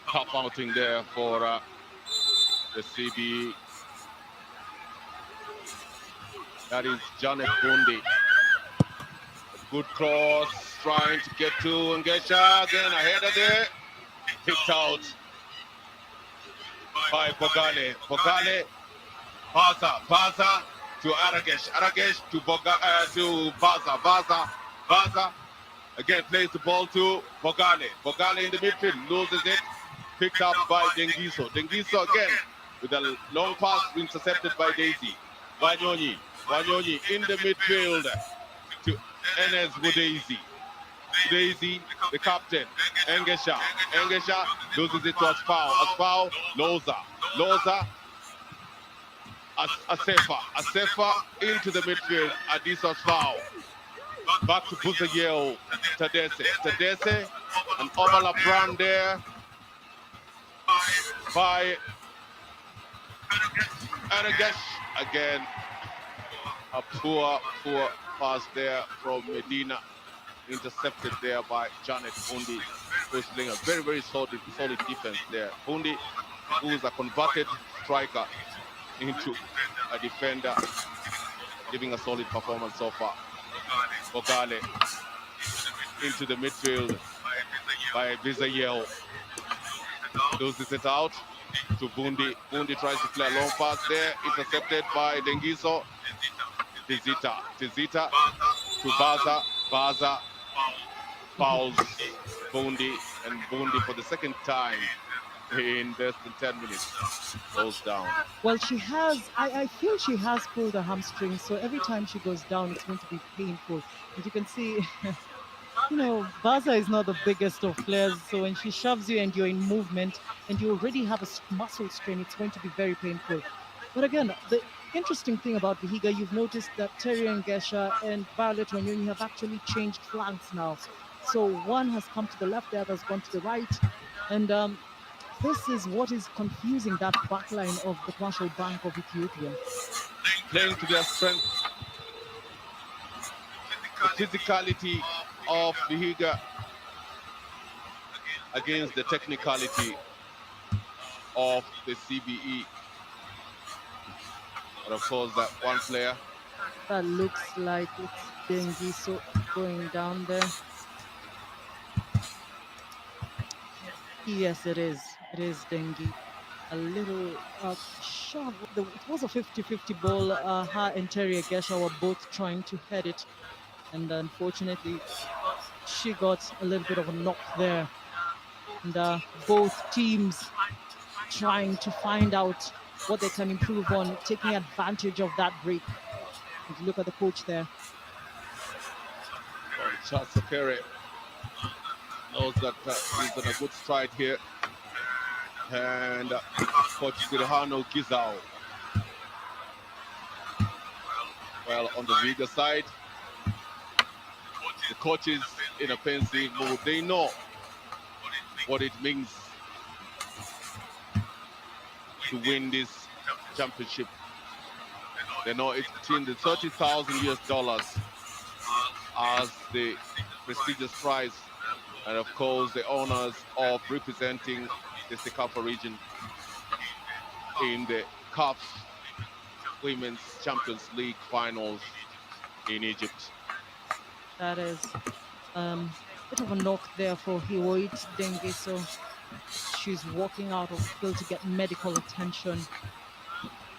Tough outing there for the CB. That is Janet Bundi. A good cross, trying to get to Ngesha. Again, ahead of there. Picked out by Bogale. Baza to Aragesh to Baza again plays the ball to Bogale in the midfield, loses it, picked up by Dengiso again with a long pass intercepted by Daisy. Wanyonyi in the midfield to Enes Daisy, the captain. Engesha loses it to Asfao. Loza Asefa into the midfield. Adisa Asfao. Back to Buzayeo Tadese. An overlap run there by Aragesh. Again, a poor pass there from Medina. Intercepted there by Janet Bundi, who's playing a very, very solid defense there. Bundi, who's a converted striker into a defender, giving a solid performance so far. Bogale into the midfield by Vizayel. Loses it out to Bundi. Bundi tries to play a long pass there, intercepted by Dengiso. Tizita to Baza fouls Bundi, and Bundi for the second time in less than 10 minutes goes down. Well, I feel she has pulled a hamstring, so every time she goes down, it's going to be painful. And you can see, Baza is not the biggest of players, so when she shoves you and you're in movement and you already have a muscle strain, it's going to be very painful. But again, the interesting thing about Vihiga, you've noticed that Terry and Gesha and Violet Wanyoni have actually changed flanks now. So one has come to the left, the other has gone to the right. And this is what is confusing that backline of the Commercial Bank of Ethiopia. Playing to their strength. The physicality of Vihiga against the technicality of the CBE. But of course, that one player. That looks like it's Dengiso going down there. Yes, it is. It is Dengi. A little shove. It was a 50-50 ball. Her and Terry Gesha were both trying to head it. And unfortunately, She got a little bit of a knock there. And both teams trying to find out what they can improve on, taking advantage of that break. And look at the coach there. Charles Okere knows that he's on a good stride here. And Coach Sirhano Gizao, well, on the bigger side, the coaches in a pensive mood. They know what it means to win this championship. They know it's between the 30,000 US dollars as the prestigious prize, and of course the honors of representing the CECAFA region in the CAF Women's Champions League finals in Egypt. That is a bit of a knock there for Hiwoit Dengiso. She's walking out of the field to get medical attention.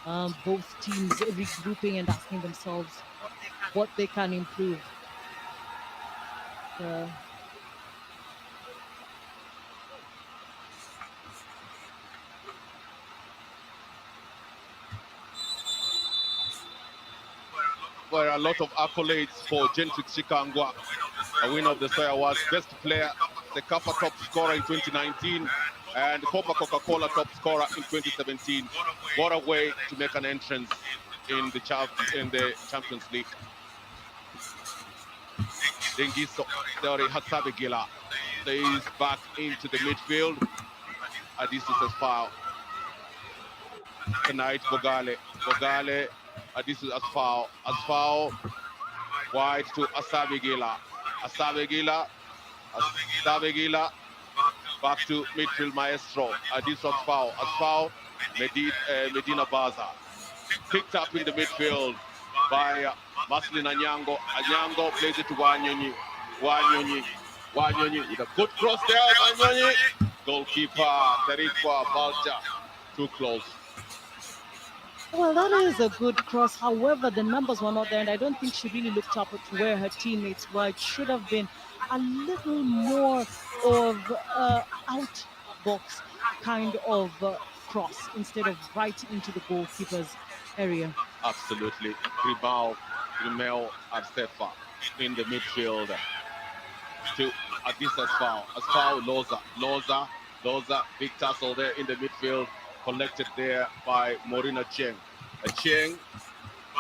Both teams regrouping and asking themselves what they can improve. Were a lot of accolades for Gentrix Chikangwa, a winner of the Soya Awards, best player, the CAFA top scorer in 2019, and Copa Coca-Cola top scorer in 2017. What a way to make an entrance in the Champions League. Dengiso Theory Hasabegila plays back into the midfield. Adisu's foul. Tonight, Bogale, Adisu as foul, wide to Asabegila, back to midfield maestro, Adisu as foul, Medina Baza, picked up in the midfield by Maslin Anyango. Anyango plays it to Wanyonyi with a good cross there, Wanyonyi. Goalkeeper, Terikwa Balcha, too close. Well, that is a good cross. However, the numbers were not there, and I don't think she really looked up at where her teammates were. It should have been a little more of out box kind of cross instead of right into the goalkeeper's area. Absolutely. Grimel Arsefa in the midfield. To Adisa Asfao, Loza, big tussle there in the midfield. Collected there by Morina Cheng. Cheng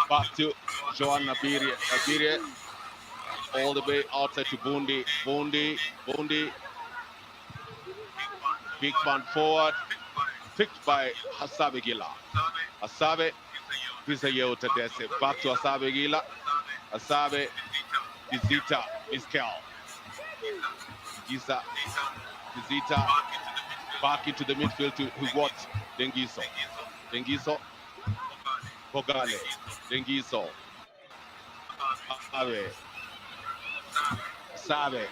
back to Joanna Nabire, all the way outside to Bundi. Big man forward, picked by Hasabe Gila. Hasabe, Pisayo Tadese, back to Hasabe Gila. Hasabe, Izita, Iskel. Izita, back into the midfield to what? Dengiso, Bogale, Dengiso, Sabe,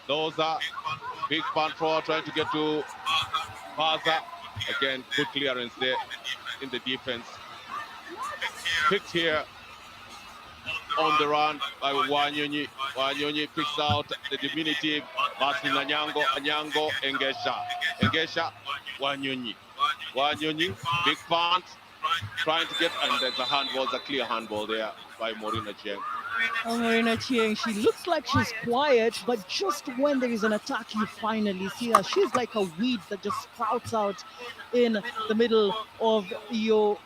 Doza, big fan forward trying to get to Baza. Again, good clearance there in the defense. Picked here on the run by Wanyonyi. Wanyonyi picks out the diminutive Martin Anyango, Engesha, Wanyonyi, big punt, trying to get, and there's a clear handball there by Morina Chieng. Oh, Morina Chieng, she looks like she's quiet, but just when there is an attack, you finally see her. She's like a weed that just sprouts out in the middle of your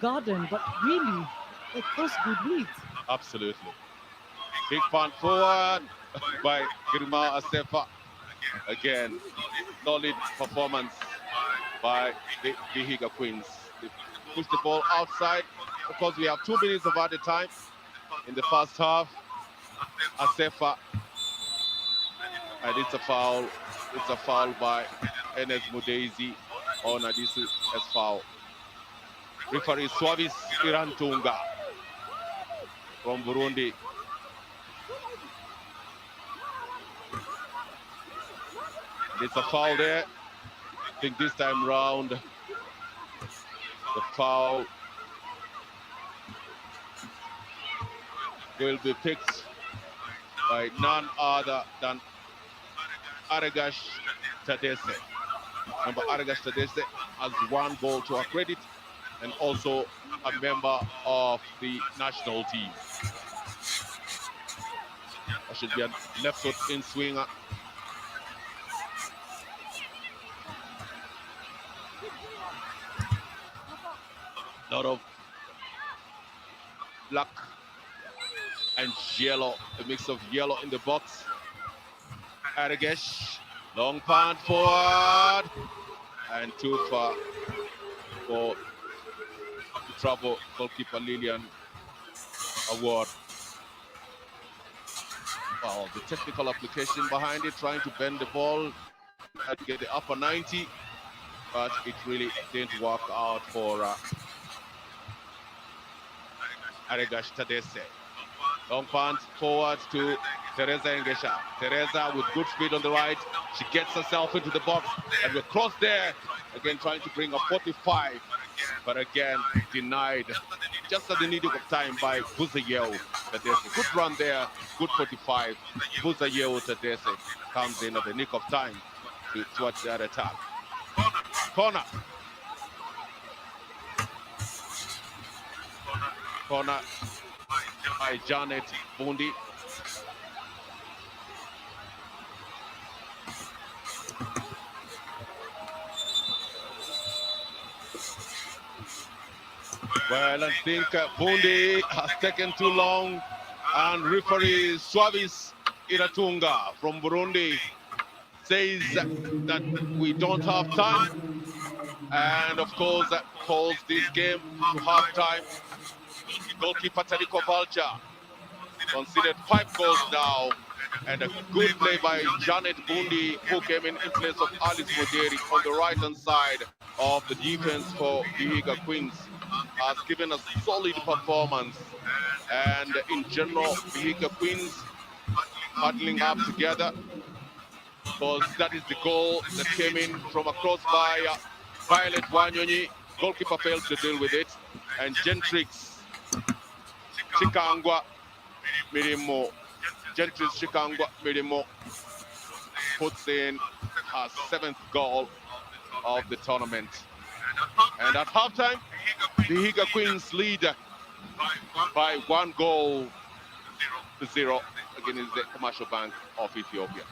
garden, but really, like those good weeds. Absolutely. Big punt forward by Girma Asefa. Again, solid performance by the Vihiga Queens. They push the ball outside because we have 2 minutes of added time in the first half. Asefa, and it's a foul. It's a foul by Enes Mudezi on Adisu as foul. Referee Swavis Irantunga from Burundi. It's a foul there. I think this time round, the foul will be picked by none other than Aragash Tadese. Remember, Aragash Tadese has 1 goal to her credit and also a member of the national team. That should be a left foot in swinger. Lot of black and yellow, a mix of yellow in the box. Aragesh, long punt forward, and too far for the trouble goalkeeper Lillian Award. Well, the technical application behind it, trying to bend the ball to get the upper 90, but it really didn't work out for Aragesh Tadese. Long punt forward to Teresa Engesha. Teresa with good speed on the right. She gets herself into the box and we're cross there. Again, trying to bring a 45, but again, denied just at the needle of time by Buzayeo Tadese. Good run there, good 45. Buzayeo Tadese comes in at the nick of time towards that attack. Corner. Corner by Janet Bundi. Well, I think Bundi has taken too long, and referee Swavis Iratunga from Burundi says that we don't have time, and of course that calls this game to half time. Goalkeeper Tadiko Valcha considered 5 goals now, and a good play by Janet Bundi, who came in place of Alice Moderi on the right-hand side of the defense for Vihiga Queens, has given a solid performance. And in general, Vihiga Queens huddling up together, because that is the goal that came in from a cross by Violet Wanyonyi. Goalkeeper failed to deal with it, and Gentrix Chikangwa Mirimo, Gentrix Chikangwa Mirimo puts in her 7th goal of the tournament. And at halftime, the Vihiga Queens lead by 1 goal to 0 against the Commercial Bank of Ethiopia.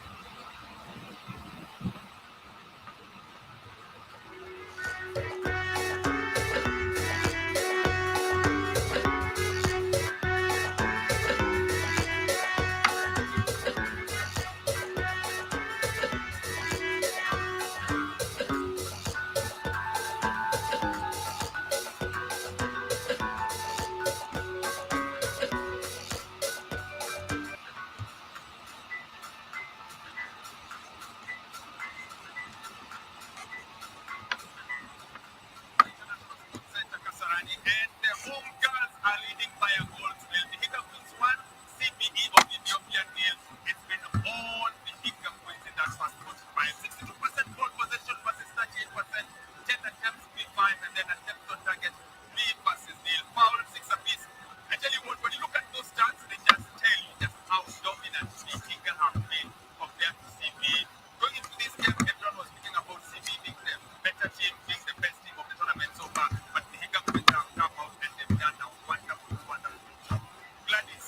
Kasarani, and the home girls are leading by a goal to nil. The Vihiga Queens 1, CBE of Ethiopia nil. It's been all the Vihiga Queens in that first 45. 62% ball possession versus 38%. 10 attempts, B5, and then attempts on target, B versus nil. Foul, 6 apiece. I tell you what, when you look at those stats, they just tell you just how dominant the Vihiga have been compared to CBE. Going into this game, everyone was speaking about CBE being the better team, being the best team of the tournament so far. But the Vihiga Queens have come out and they've done a wonderful job. Gladys,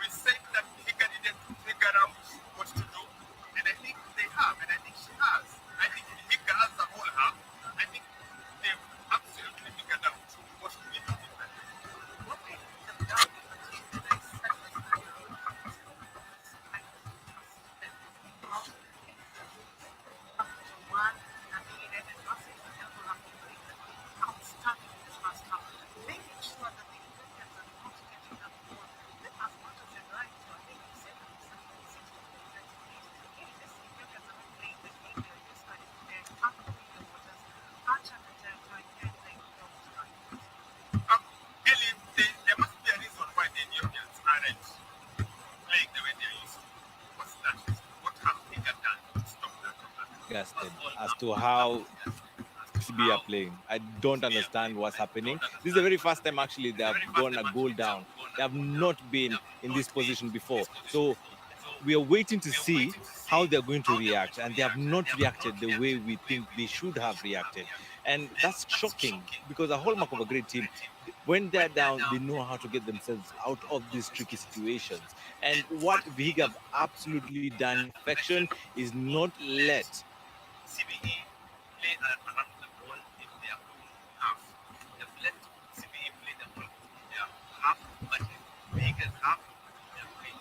we said that the Vihiga needed to figure out what to do, and I think they have, and I think she has. I think the Vihiga as a whole have. I think they've absolutely figured out what to do different. What they have done is that they set one and needed and massive example of outstanding this first half, making sure that the Ethiopians are not getting that ball as much as they'd like to. I think we said that the 60 if this Ethiopians are not playing the game, they're just like they're undoing the waters, Archer and territory, and they don't start. Ellie, there must be a reason why the Ethiopians aren't playing the way they're used to. What's that reason? What have they done to stop that from happening? Disgusted as to how CB are playing. I don't understand what's happening. This is the very first time actually they have gone a goal down They have not been in this position before. So we are waiting to see how they're going to react, and they have not reacted the way we think they should have reacted. And that's shocking, because a hallmark of a great team, when they're down, they know how to get themselves out of these tricky situations. And what Vihiga have absolutely done in perfection is not let CBE play around the ball in their own half. They've let CBE play the ball in their half, but Vegas half, they're playing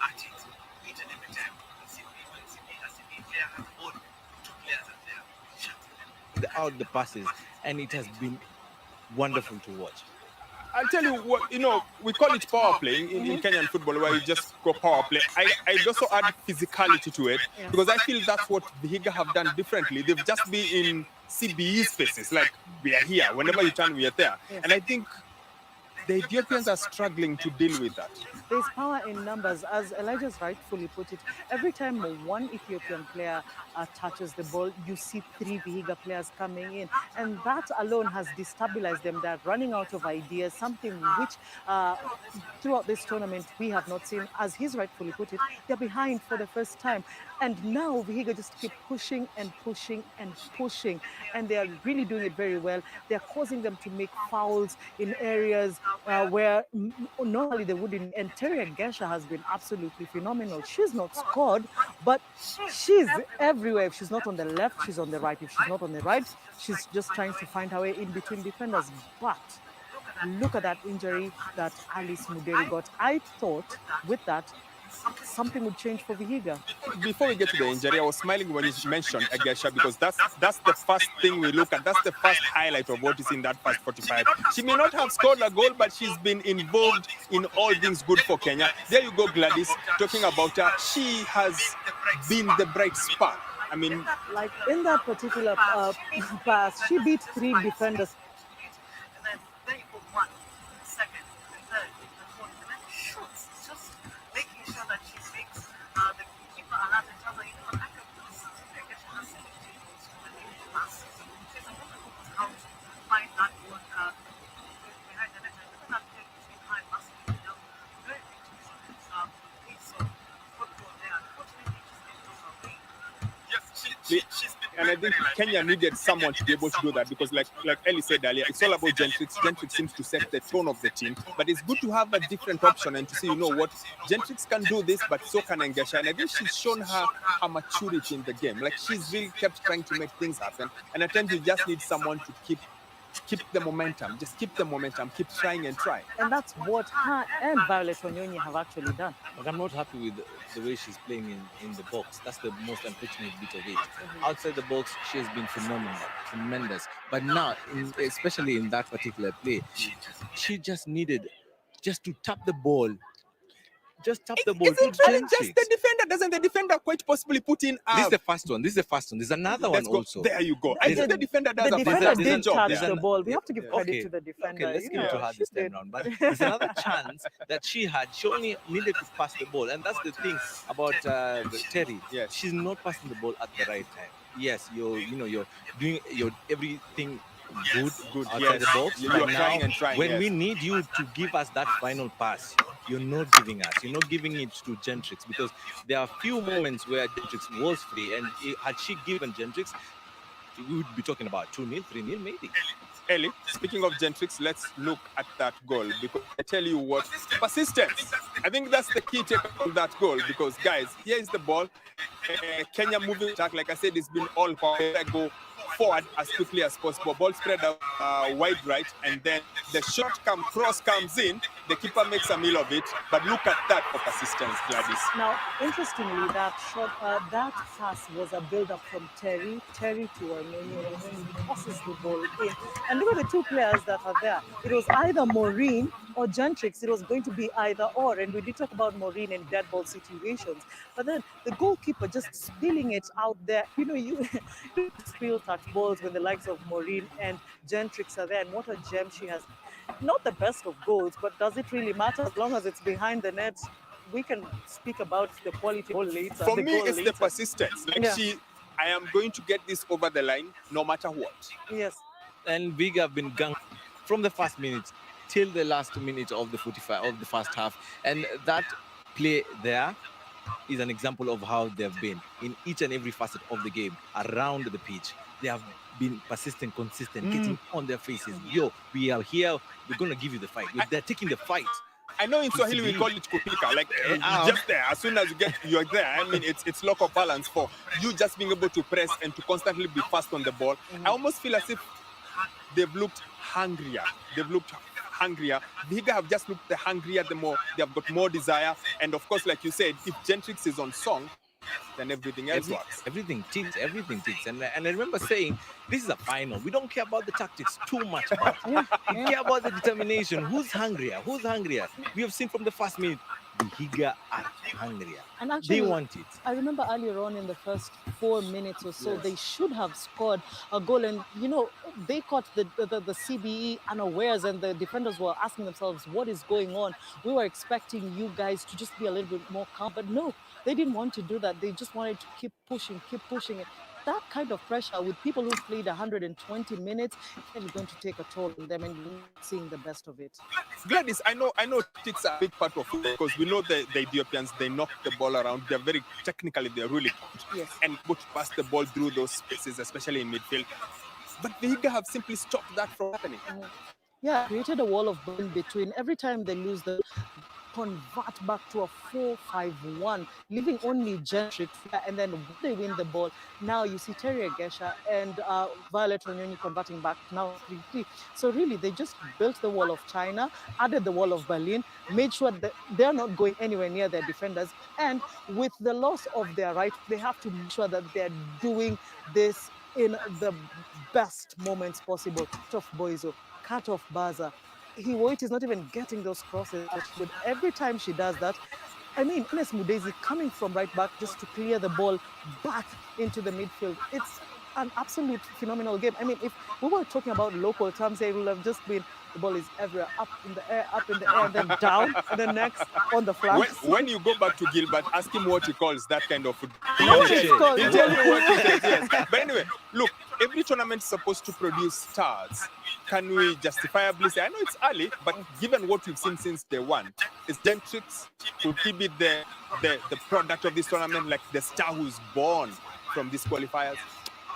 at it each and every time. When CBE player has ball, two players are there, shutting them. out the passes, and it has been wonderful to watch. I'll tell you what, we call it power play in Kenyan football, where you just go power play. I'd also add physicality to it, because I feel that's what Vihiga have done differently. They've just been in CBE spaces, like we are here. Whenever you turn, we are there. And I think the Ethiopians are struggling to deal with that. There's power in numbers, as Elijah's rightfully put it. Every time one Ethiopian player touches the ball, you see 3 Vihiga players coming in, and that alone has destabilized them. They're running out of ideas, something which throughout this tournament we have not seen. As he's rightfully put it, they're behind for the first time, and now Vihiga just keep pushing and pushing and pushing, and they are really doing it very well. They're causing them to make fouls in areas where normally they wouldn't. And Terry Gesha has been absolutely phenomenal. She's not scored, but she's everywhere. If she's not on the left, she's on the right. If she's not on the right, she's just trying to find her way in between defenders. But look at that injury that Alice Muderi got. I thought with that, something would change for Vihiga. Before we get to the injury, I was smiling when you mentioned Agesha, because that's the first thing we look at. That's the first highlight of what is in that first 45. She may not have scored a goal, but she's been involved in all things good for Kenya. There you go, Gladys, talking about her. She has been the bright spark. I mean, like in that particular pass, she beat 3 defenders. And then they put 1, second, third, fourth, and then shoots. Just making sure that she makes the keeper alert and tells her, you know what, I can do something. I guess she has 17 goals when they do passes. She's a woman who knows how to find that one behind the net. And look at that thing between high massive, very big piece of football there. Unfortunately, just didn't go her way. Yes, she's been and I think Kenya needed someone to be able to do that, because like Ellie said earlier, it's all about Gentrix. Gentrix seems to set the tone of the team, but it's good to have a different option and to see, what, Gentrix can do this, but so can Engesha. And I think she's shown her maturity in the game. Like, she's really kept trying to make things happen, and at times you just need someone to keep the momentum. Just keep the momentum, keep trying and try. And that's what her and Violet Onyonyi have actually done. But I'm not happy with the way she's playing in the box. That's the most unfortunate bit of it. Outside the box, she has been phenomenal, tremendous. But now, especially in that particular play, she just needed to tap the ball. Just tap the ball. Isn't really just the defender? Doesn't the defender quite possibly put in? This is the first one. There's another one also. There you go. I think the defender does the a defender fantastic did job. touch the ball. We have to give credit to the defender. Okay, let's give it to her this time round. But there's another chance that she had. She only needed to pass the ball, and that's the thing about Terry. Yes. She's not passing the ball at the right time. Yes, you're doing your everything good outside the box. You're But trying now, and trying, when yes. we need you to give us that final pass, you're not giving us. You're not giving it to Gentrix, because there are a few moments where Gentrix was free, and had she given Gentrix, we would be talking about 2-0, 3-0 maybe. Ellie, speaking of Gentrix, let's look at that goal, because I tell you what, persistence. I think that's the key take on that goal, because guys, here is the ball. Kenya moving attack, like I said, it's been all power. Go forward as quickly as possible. Ball spread out wide right, and then the cross comes in. The keeper makes a meal of it. But look at that for persistence, Gladys. Now, interestingly, that pass was a build-up from Terry to Onyonyi. Onyonyi passes the ball in. And look at the 2 players that are there. It was either Maureen or Gentrix. It was going to be either or. And we did talk about Maureen in dead ball situations. But then the goalkeeper just spilling it out there. You spill touch balls when the likes of Maureen and Gentrix are there. And what a gem she has. Not the best of goals, but does it really matter? As long as it's behind the net, we can speak about the quality goal later. For me, it's the persistence. I am going to get this over the line no matter what. Yes. And Viga have been ganked from the first minute. till the last minute of the 45 of the first half, and that play there is an example of how they've been in each and every facet of the game around the pitch. They have been persistent, consistent, getting on their faces. Yo, we are here. We're gonna give you the fight. They're taking the fight. I know in Swahili we call it kupika, like just there. As soon as you're there. I mean, it's local balance for you just being able to press and to constantly be fast on the ball. I almost feel as if they've looked hungrier. Vihiga have just looked the hungrier, the more they have got more desire. And of course, like you said, if Gentrix is on song, then everything else works. Everything ticks. And I remember saying, this is a final. We don't care about the tactics too much. We care about the determination. Who's hungrier? We have seen from the first minute, Vihiga are hungrier. And actually, they want it. I remember earlier on in the first 4 minutes or so, they should have scored a goal. And, they caught the CBE unawares, and the defenders were asking themselves, what is going on? We were expecting you guys to just be a little bit more calm. But no, they didn't want to do that. They just wanted to keep pushing. That kind of pressure with people who played 120 minutes is going to take a toll on them, and you're not seeing the best of it. Gladys, I know tactics are a big part of it, because we know the Ethiopians, they knock the ball around. They're very technically, they're really good. Yes. And put pass the ball through those spaces, especially in midfield. But Vihiga have simply stopped that from happening. Yeah, created a wall of burn between. Every time they lose, the convert back to a 4-5-1, leaving only Gentrix, and then they win the ball. Now you see Terry Agesha and Violet Onyonyi converting back now 3-3. So really, they just built the wall of China, added the wall of Berlin, made sure that they're not going anywhere near their defenders. And with the loss of their right, they have to make sure that they're doing this in the best moments possible. Cut off Boizo, cut off Baza. Hiwoit is not even getting those crosses. But every time she does that, I mean, Ines Mudezi coming from right back just to clear the ball back into the midfield. It's an absolute phenomenal game. I mean, if we were talking about local terms, it would have just been the ball is everywhere, up in the air, and then down, and then next on the flanks. When you go back to Gilbert, ask him what he calls that kind of football. He'll tell you what he says, yes. But anyway, look, every tournament is supposed to produce stars. Can we justifiably say, I know it's early, but given what we've seen since day one, is Gentrix, could he be the product of this tournament, like the star who's born from these qualifiers?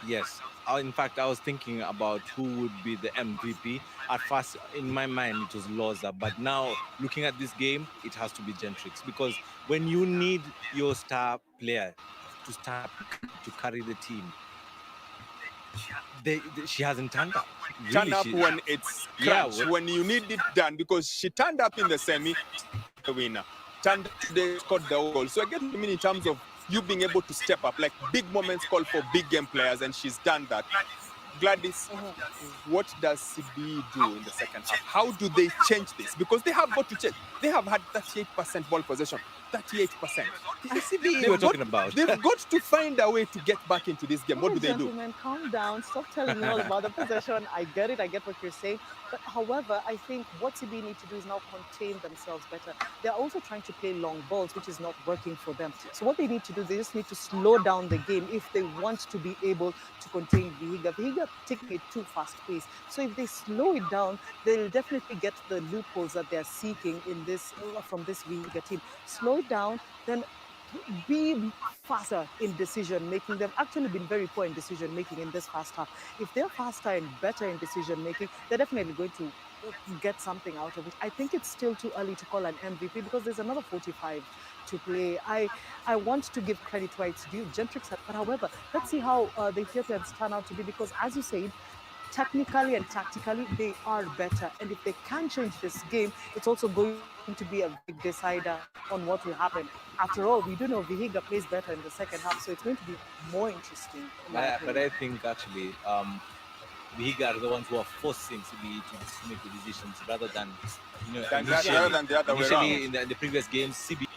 Yes. In fact, I was thinking about who would be the MVP. At first, in my mind, it was Loza. But now, looking at this game, it has to be Gentrix. Because when you need your star player to start to carry the team, she hasn't turned up. Really, turn up when it's crunch, when you need it done. Because she turned up in the semi, the winner. Turned up today, scored the goal. So I get what you mean in terms of you being able to step up, like big moments call for big game players, and she's done that. Gladys, what does CB do in the second half? How do they change this? Because they have got to change. They have had 38% ball possession. 38%. CB we're talking about. They've got to find a way to get back into this game. What do they do? Gentlemen, calm down. Stop telling me all about the possession. I get it. I get what you're saying. But however, I think what CB need to do is now contain themselves better. They're also trying to play long balls, which is not working for them. So what they need to do, they just need to slow down the game if they want to be able to contain Vihiga. Vihiga taking it too fast paced. So if they slow it down, they'll definitely get the loopholes that they're seeking in this from this Vihiga team. Slow it down, then be faster in decision making. They've actually been very poor in decision making in this first half. If they're faster and better in decision making, they're definitely going to get something out of it. I think it's still too early to call an MVP because there's another 45 to play. I want to give credit where it's due. Gentrix, but however, let's see how the Ethiopians turn out to be, because as you said, technically and tactically, they are better. And if they can change this game, it's also going to be a big decider on what will happen. After all, we do know Vihiga plays better in the second half, so it's going to be more interesting. But I think actually, Vihiga are the ones who are forcing CBE to make the decisions rather than, rather than the other way around. Initially, in the previous games, CBE.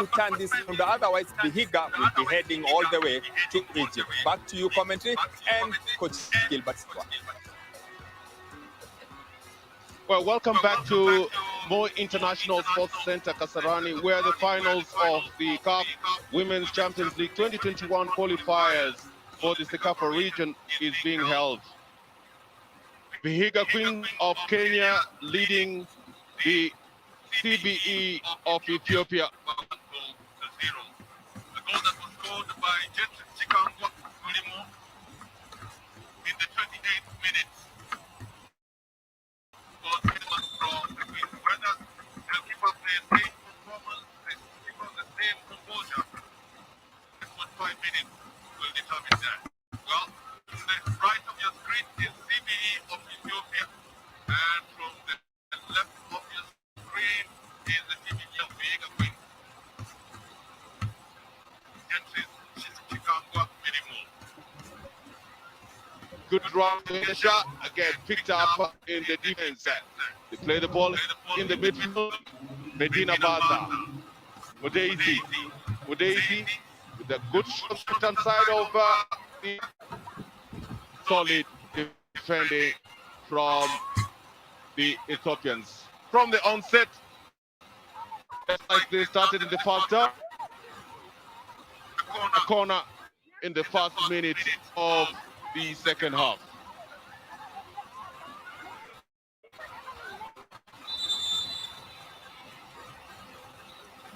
to turn this around. Otherwise, Vihiga will be heading all the way to Egypt. Back to you, commentary, and Coach Gilbert. Well, welcome back to Moi International Sports Center, Kasarani, where the finals of the CAF Women's Champions League 2021 qualifiers for the CECAFA region is being held. Vihiga Queens of Kenya leading the CBE of Ethiopia. The goal that was scored by Chikangwa in the 28th minute was from the Queen brothers. They'll keep up their same performance, they keep up the same composure. This was 5 minutes will determine that. Well, to the right of your screen is CBE of Ethiopia, and from the left of your screen is the CBE of Vihiga Queens. Entries Chikangwa minimum. Good run in the shot, again picked up in the defense. They play the ball in the midfield. Medina Baza, Mudaisi with a good shot on side of the solid defending from the Ethiopians. From the onset, just like they started in the first half, a corner in the first minute of the second half.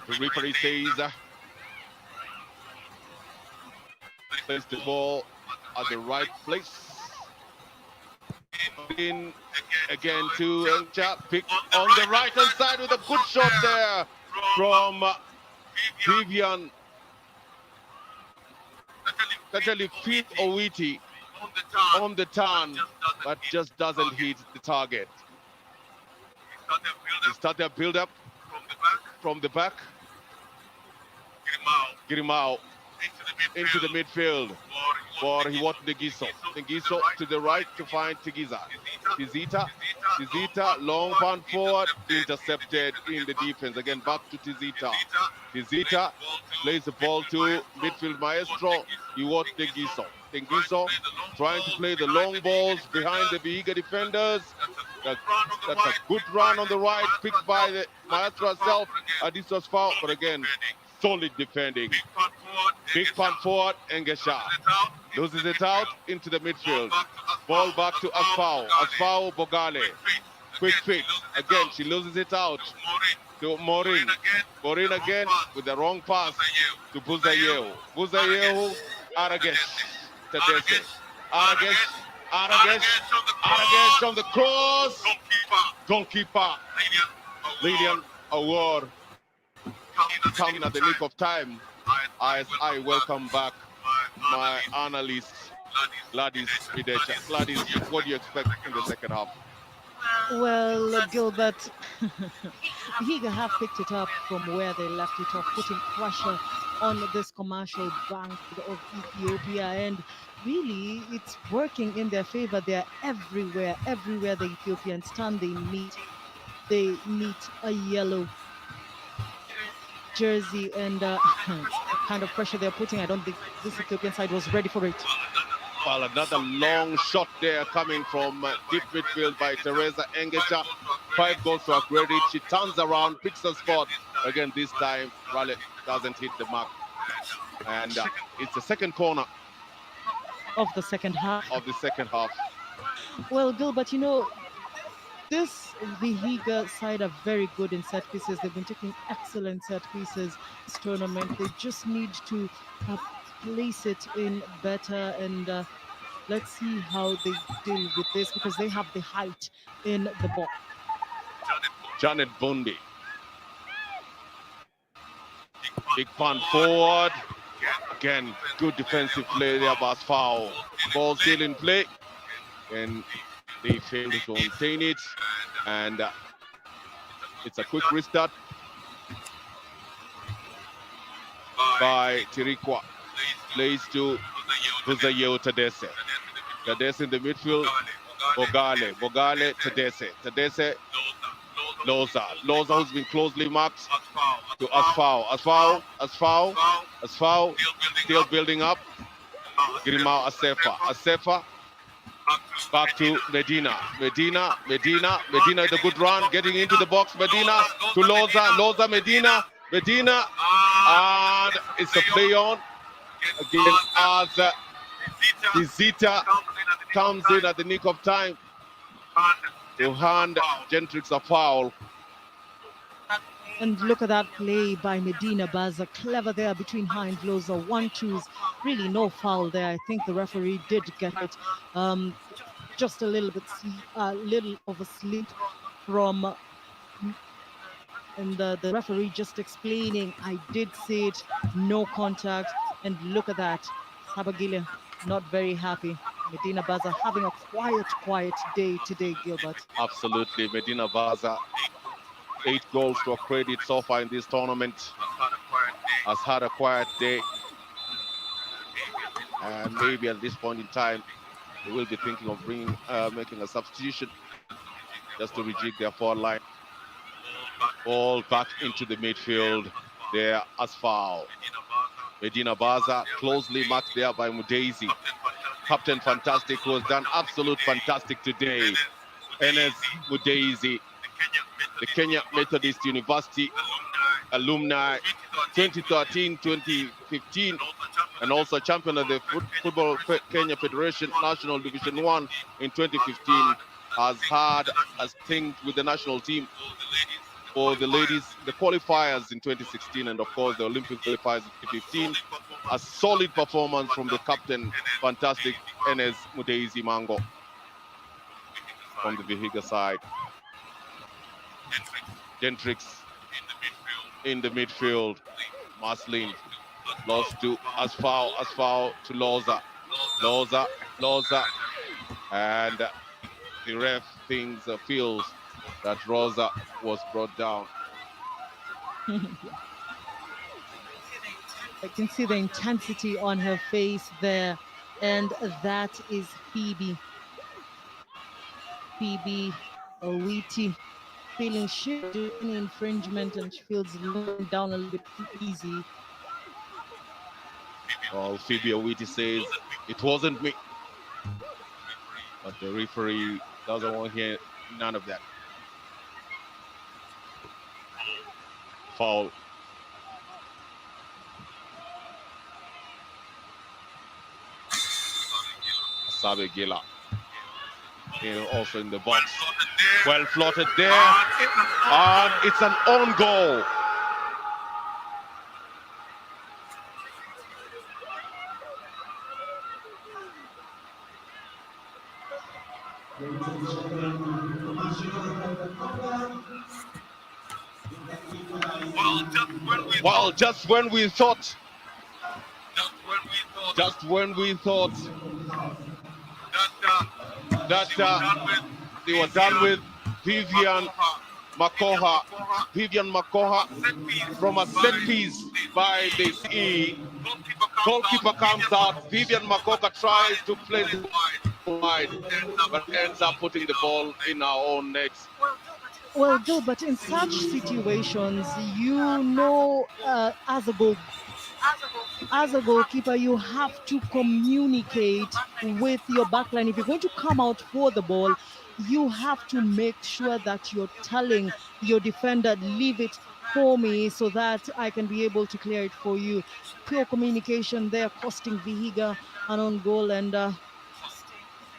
The referee says place the ball at the right place. In again to Encha, pick on the right hand side with a good shot there from Vivian. Actually, Fit Owiti on the turn, but just doesn't hit the target. They start their build up from the back. Girimao into the midfield for Hiwot Negiso. Negiso to the right to find Tigiza. Tizita, long punt forward, intercepted in the defense. Again, back to Tizita. Tizita plays the ball to midfield maestro, Hiwot Negiso. Negiso trying to play the long balls behind the Vihiga defenders. That's a good run on the right, picked by the maestro herself. This was foul, but again, solid defending. Big punt forward, Engesha loses it out into the midfield. Ball back to Asfao. Asfao Bogale. Quick fix. Again, she loses it out to Morin. Morin again with the wrong pass to Buzayehu. Buzayehu, Aragesh. Tadese. Aragesh on the cross. Goalkeeper. Lilian Award coming at the nick of time as I welcome back my analyst, Gladys Videcha. Gladys, what do you expect in the second half? Well, Gilbert, Vihiga have picked it up from where they left it off, putting pressure on this commercial bank of Ethiopia, and really it's working in their favor. They're everywhere the Ethiopians stand, they meet a yellow jersey, and kind of pressure they're putting, I don't think this Ethiopian side was ready for it. Well, another long shot there coming from deep midfield by Teresa Engesha. 5 goals to her credit. She turns around, picks a spot. Again, this time, Raleigh doesn't hit the mark. And it's the second corner of the second half. Well, Gilbert, you know, this Vihiga side are very good in set pieces. They've been taking excellent set pieces this tournament. They just need to place it in better, and let's see how they deal with this, because they have the height in the ball. Janet Bundi. Big punt forward. Again, good defensive play there by Asfao. Ball still in play, and they failed to contain it, and it's a quick restart by Tirikwa. Plays to Buzayehu Tadese. Tadese in the midfield. Bogale, Tadese. Tadese Loza who's been closely marked to Asfau, still building up. Girimao Asefa, back to Medina with a good run, getting into the box. Medina to Loza, Medina, and it's a play on again as Zita comes in at the nick of time to hand Gentrix a foul. And look at that play by Medina Baza. Clever there between Hind Loza. 1-2s. Really no foul there. I think the referee did get it. Just a little bit, little of a slip from, and the referee just explaining, I did see it, no contact. And look at that. Sabagile not very happy. Medina Baza having a quiet day today, Gilbert. Absolutely. Medina Baza, 8 goals to a credit so far in this tournament, has had a quiet day, and maybe at this point in time they will be thinking of making a substitution just to rejig their forward line. Ball back into the midfield there as foul. Medina Baza closely marked there by Mudezi, Captain Fantastic, who has done absolute fantastic today. Enes Mudezi, the Kenya Methodist University alumni, 2013, 2015, and also champion of the Football Kenya Federation National Division 1 in 2015, has had a stint with the national team for the ladies, the qualifiers in 2016, and of course the Olympic qualifiers in 2015. A solid performance from the captain, fantastic Enes Mudezi Mango from the Vihiga side. Gentrix in the midfield. Maslin lost to Asfau to Loza, and the ref feels that Rosa was brought down. I can see the intensity on her face there, and that is Phoebe Owiti, feeling she did any infringement and she feels lowering down a little bit too easy. Well, Phoebe Owiti says it wasn't me, but the referee doesn't want to hear none of that. Foul. Sabe Gila also in the box. Well floated there, and it's an own goal. Well, just when we thought that they were done with Vivian Makoha from a set piece by the CE. Goalkeeper comes out, Vivian Makoha tries to place it wide, but ends up putting the ball in our own nets. Well, Gilbert, in such situations, as a goalkeeper, you have to communicate with your backline. If you're going to come out for the ball, you have to make sure that you're telling your defender, leave it for me so that I can be able to clear it for you. Pure communication there, costing Vihiga an own goal, and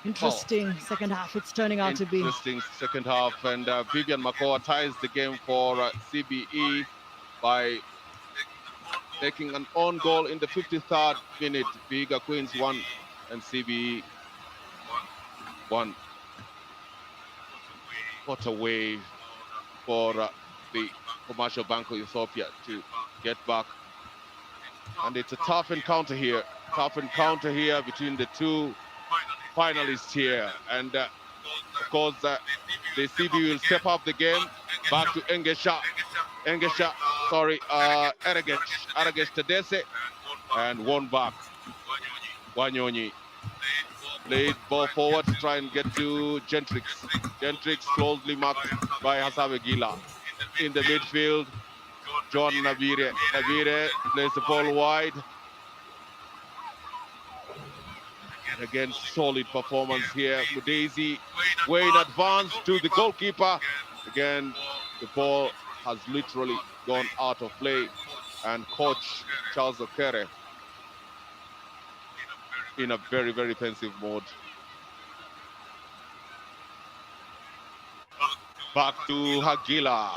interesting second half it's turning out to be. Interesting second half, and Vivian Makoha ties the game for CBE by making an own goal in the 53rd minute. Vihiga Queens 1 and CBE 1. What a way for the Commercial Bank of Ethiopia to get back. And it's a tough encounter here between the two finalists here. And of course, the CBE will step up the game. Back to Aragesh Tadese, and one back. Wanyonyi Played ball forward to try and get to Gentrix. Gentrix closely marked by Hasabe Gila. In the midfield, John Nabire. Nabire plays the ball wide. And again, solid performance here. Mudezi way in advance to the goalkeeper. Again, the ball has literally gone out of play. And coach Charles Okere in a very, very defensive mode. Back to Hagila.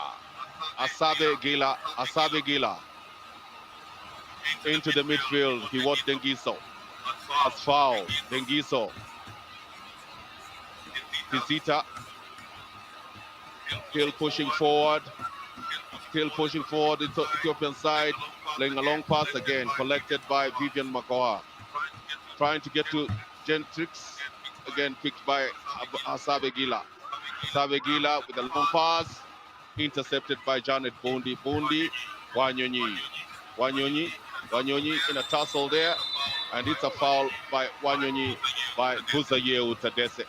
Asabe Gila. Into the midfield. He watched Dengiso. As foul. Dengiso. Visita. Still pushing forward. It's Ethiopian side. Playing a long pass again. Collected by Vivian Makoa. Trying to get to Gentrix. Again picked by Asabe Gila. Asabe Gila with a long pass. Intercepted by Janet Bondi. Wanyonyi in a tussle there. And it's a foul by Wanyonyi by Buzayeu Tadese.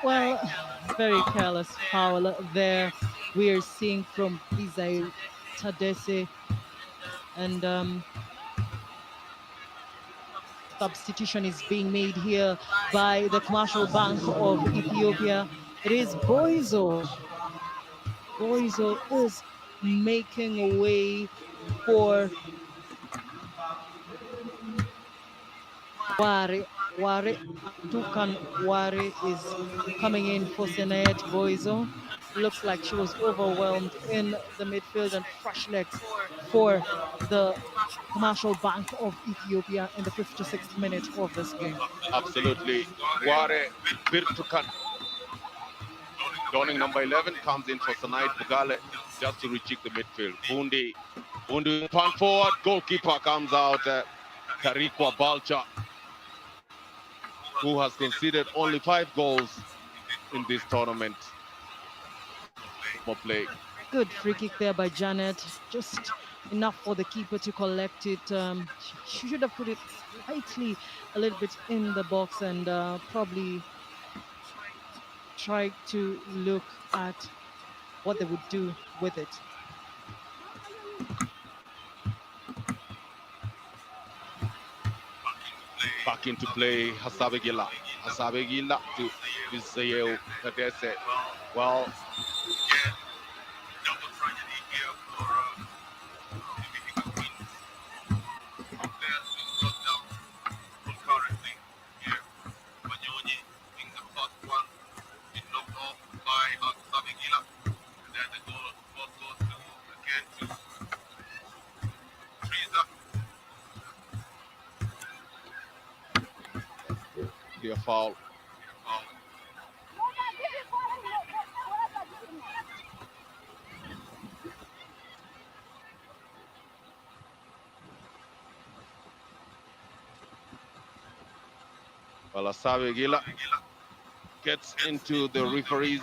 Well, very careless foul there. We are seeing from Buzayeu Tadese. And substitution is being made here by the Commercial Bank of Ethiopia. It is Boizo. Boizo is making a way for Ware. Tukan Ware is coming in for Senayet Boizo. Looks like she was overwhelmed in the midfield, and fresh legs for the Commercial Bank of Ethiopia in the 56th minute of this game. Absolutely. Ware Birtukan, donning number 11, comes in for Sanait Bugale just to reject the midfield. Bundi punt forward, goalkeeper comes out, Karikwa Balcha, who has conceded only 5 goals in this tournament. More play. Good free kick there by Janet. Just enough for the keeper to collect it. She should have put it slightly a little bit in the box and probably try to look at what they would do with it. Back into play, Hasabe Gila to Visayeu Kadese. Well, double tragedy here for the players being brought down concurrently here. Wanyonyi being the first one been knocked off by Sabigila. And then the goal goes to again to Triza. clear foul. Well, Asabe Gila gets into the referee's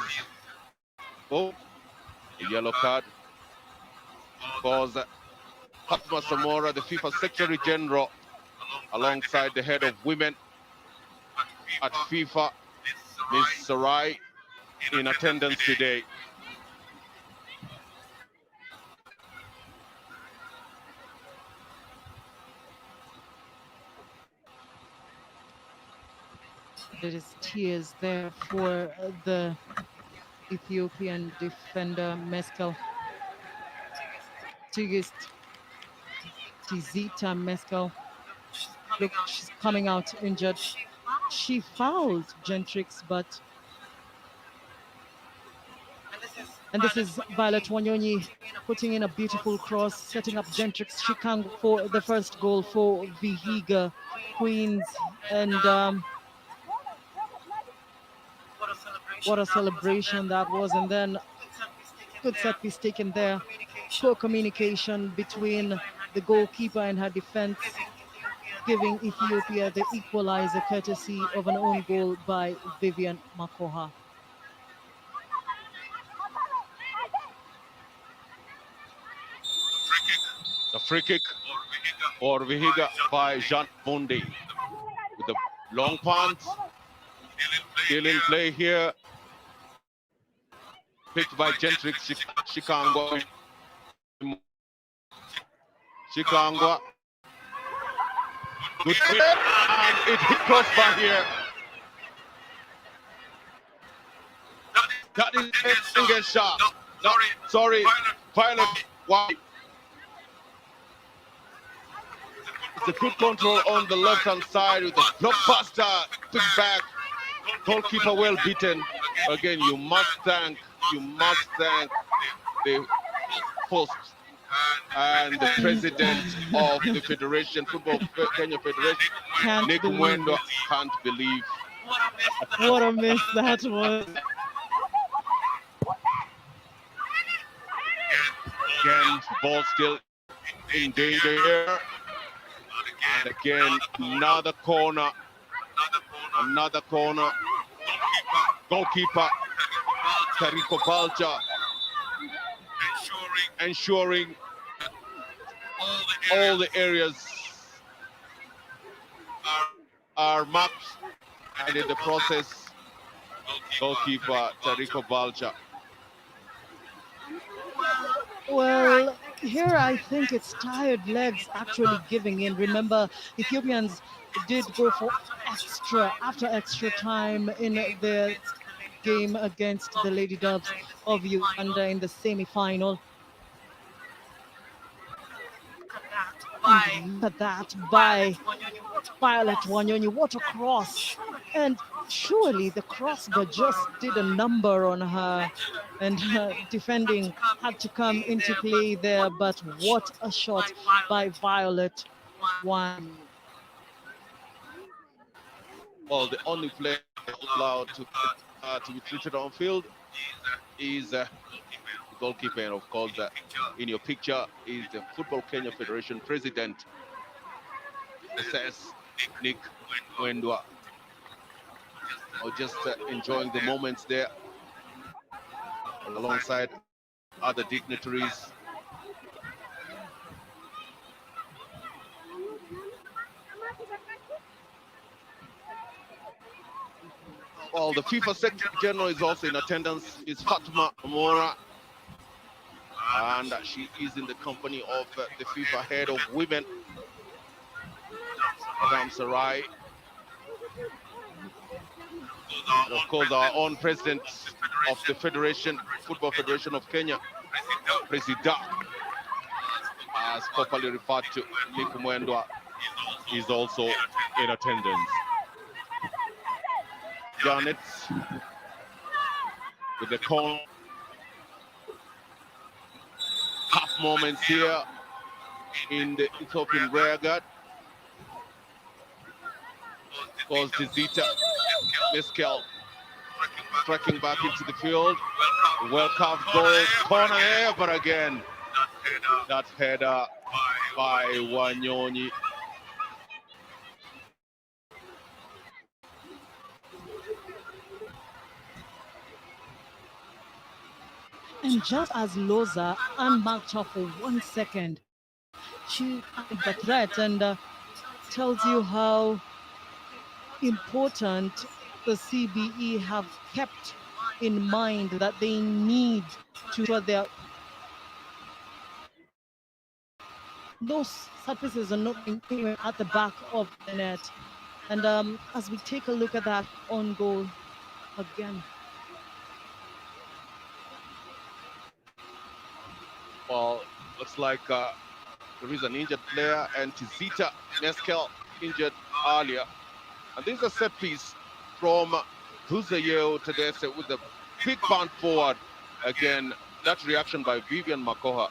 boat. A yellow card because Fatma Samora, the FIFA Secretary General, alongside the head of women at FIFA, Ms. Sarai, in attendance today. There is tears there for the Ethiopian defender Meskel. Tigist Tizita Meskel. Look, she's coming out injured. She fouled Gentrix, and this is Violet Wanyonyi putting in a beautiful cross, setting up Gentrix Shikang for the first goal for Vihiga Queens. And what a celebration that was. And then good set piece taken there. Poor communication between the goalkeeper and her defense, giving Ethiopia the equalizer courtesy of an own goal by Vivian Makoha. A free kick for Vihiga by Jean Mundi. With the long punt. Still in play here. Picked by Gentrix Shikangwa. Shikangwa. Good hit, and it hit crossbar here. That is a single shot. No, sorry, Violet. Why? It's a good control on the left-hand side with a blockbuster pick back. Goalkeeper well beaten. Again, you must thank the host and the president of the Federation, Football Kenya Federation, Nick Mwendo. Can't believe what a miss that was. Again, ball still in danger here. And again, another corner. Goalkeeper Tariko Balcha ensuring all the areas are marked, and in the process, goalkeeper Tariko Balcha. Well, here I think it's tired legs actually giving in. Remember, Ethiopians did go for extra time in the game against the Lady Doves of Uganda in the semi-final. Look at that by Violet Wanyonyi. What a cross! And surely the crossbar just did a number on her, and her defending had to come into play there. But what a shot by Violet Wanyonyi. Well, the only player allowed to be treated on field is the goalkeeper, and of course, in your picture is the Football Kenya Federation president, says Nick Mwendwa. Just enjoying the moments there alongside other dignitaries. Well, the FIFA Secretary General is also in attendance. Is Fatma Mora, and she is in the company of the FIFA head of women, Madam Sarai. And of course, our own president of the Football Federation of Kenya, President, as properly referred to, Nick Mwendwa, is also in attendance. Janet with the corner. Half moments here in the Ethiopian rearguard. Goes to Zita Meskel, tracking back into the field. Well-carved goal, corner there, but again, that header by Wanyonyi. And just as Loza unmarked her for 1 second, she had the threat, and tells you how important the CBE have kept in mind that they need to ensure those surfaces are not anywhere at the back of the net. And as we take a look at that on goal again. Well, looks like there is an injured player, and Tizita Meskel injured earlier. And this is a set piece from Duzayo Tedese with a big bound forward. Again, that reaction by Vivian Makoha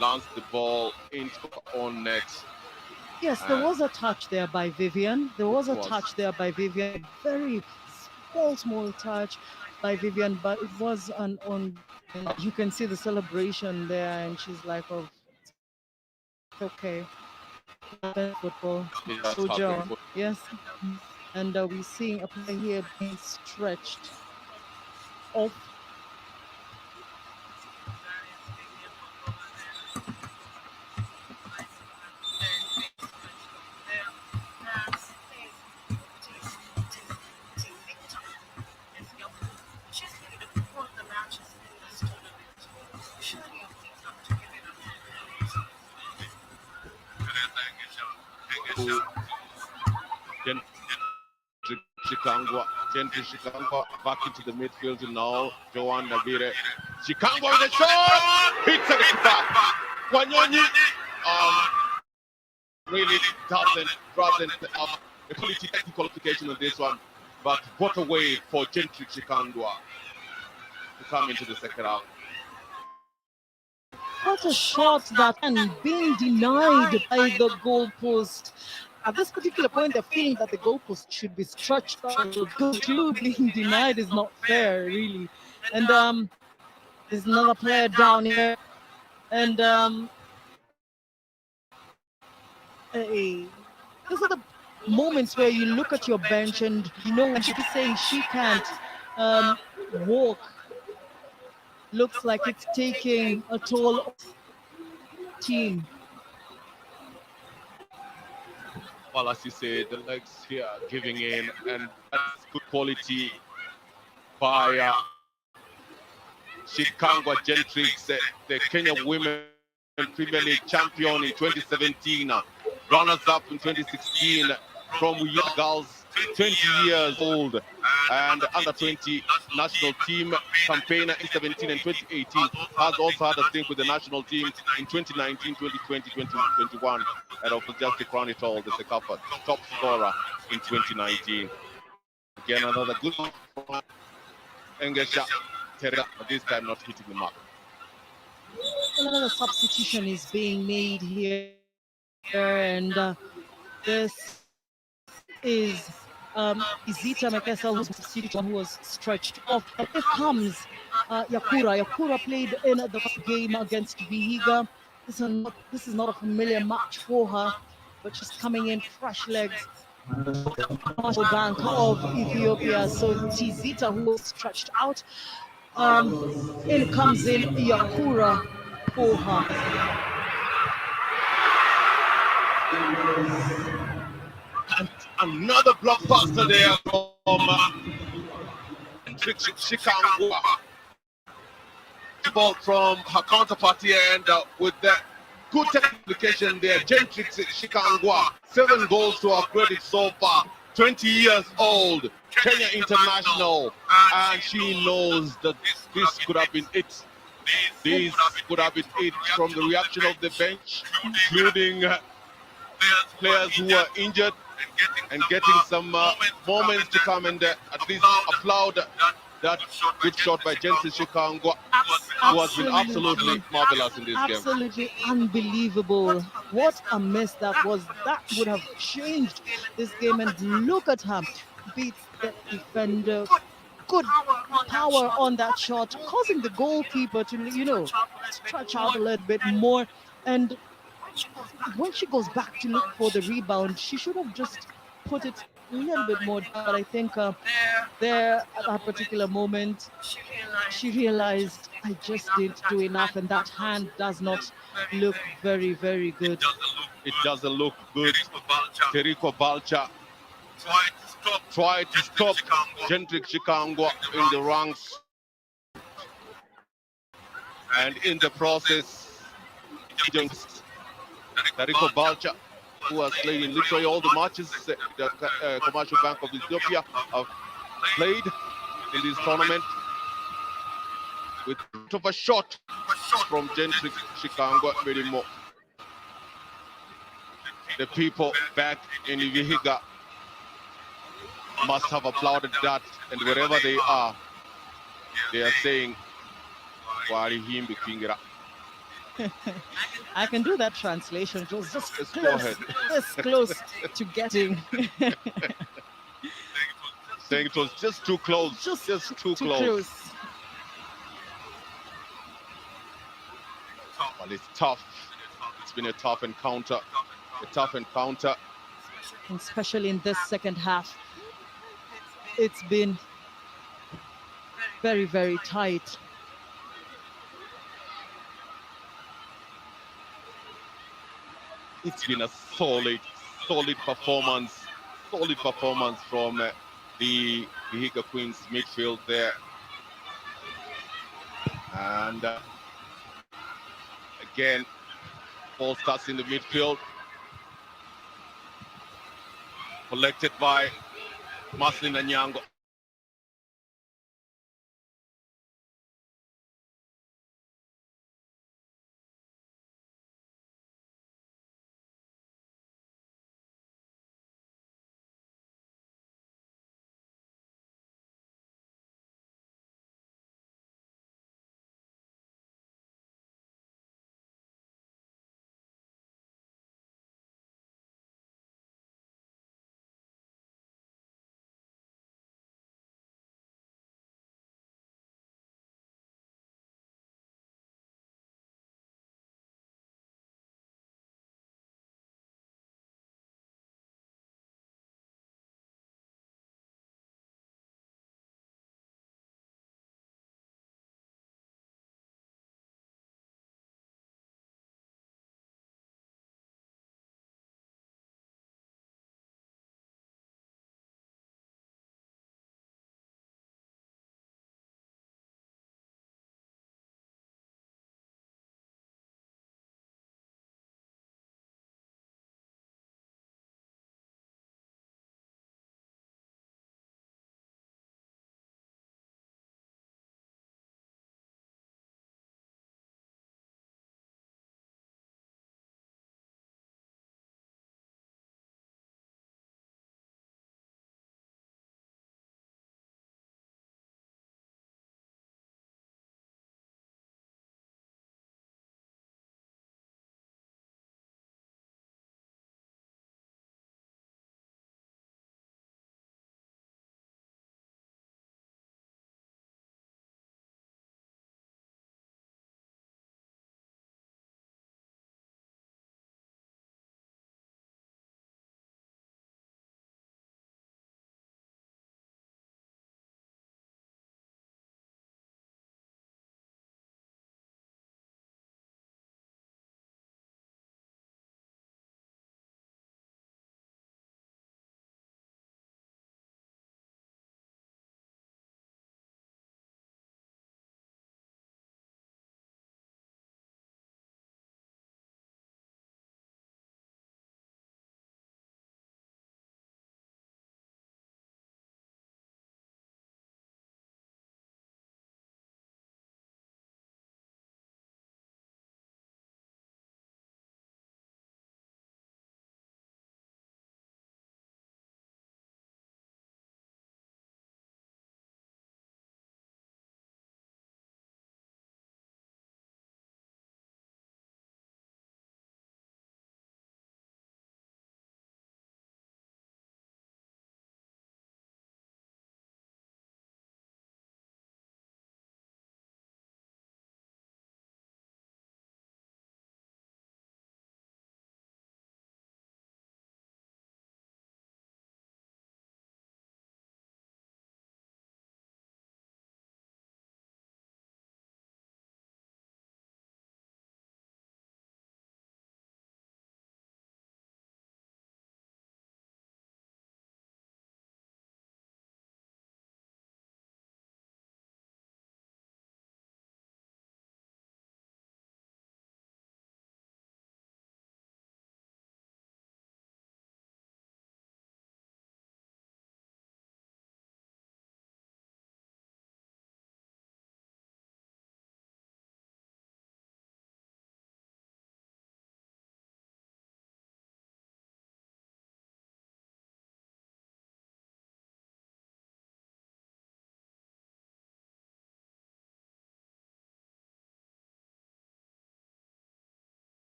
lands the ball into on net. Yes, there was a touch there by Vivian. Very small touch by Vivian, but it was an on. You can see the celebration there, and she's like, "Oh, okay." Football, so yes, and we're seeing a player here being stretched off. Gentry Shikangwa back into the midfield now. Joan Navire. Shikangwa with a shot! Hits at the keeper. Wanyonyi really doesn't have a quality technical qualification on this one. But what a way for Gentry Shikangwa to come into the second half. What a shot that and being denied by the goalpost. At this particular point, they're feeling that the goalpost should be stretched out because being denied is not fair, really. And there's another player down here, and these are the moments where you look at your bench and you know when she's saying she can't walk. Looks like it's taking a toll on the team. Well, as you say, the legs here are giving in, and that's good quality by Shikangwa Gentry, the Kenya Women Premier League champion in 2017, runners-up in 2016 from young girls, 20 years old, and under 20 national team campaigner in 17 and 2018. Has also had a stint with the national team in 2019, 2020, 2021, and of course just to crown it all, the CECAFA top scorer in 2019. Again, another good one from Engesha Terra, but this time not hitting the mark. Another substitution is being made here, and this is Izita Mekesa, who's substituted, who was stretched off. And here comes Yakura. Yakura played in the first game against Vihiga. This is not a familiar match for her, but she's coming in fresh legs. Commercial Bank of Ethiopia. So Tizita, who was stretched out, in comes in Yakura for her. And another blockbuster there from Shikangwa. Ball from her counterparty, and with that good technification there, Gentry Shikangwa, 7 goals to her credit so far. 20 years old, Kenya international, and she knows that this could have been it. This could have been it from the reaction of the bench, including players who were injured and getting some moments to come and at least applaud that good shot by Gentry Shikangwa, who has been absolutely marvelous in this game. Absolutely unbelievable. What a miss that was. That would have changed this game. And look at her. Beats the defender. Good power on that shot, causing the goalkeeper to, stretch out a little bit more. And when she goes back to look for the rebound, she should have just put it a little bit more. But I think there at that particular moment, she realized I just didn't do enough, and that hand does not look very, very good. It doesn't look good. Teriko Balcha tried to stop Gentry Shikangwa in the ranks, and in the process, Teriko Balcha, who has played in literally all the matches the Commercial Bank of Ethiopia have played in this tournament, with a shot from Gentry Shikangwa made him more. The people back in Vihiga must have applauded that, and wherever they are saying, Wari himbi kingira. I can do that translation. It was just Let's close, go ahead. this close to getting. Saying it was just too close. Just too close. Well, it's tough. It's been a tough encounter. Especially in this second half. It's been very, very tight. It's been a solid performance from the Vihiga Queens midfield there. And again, ball starts in the midfield, collected by Maslin Anyango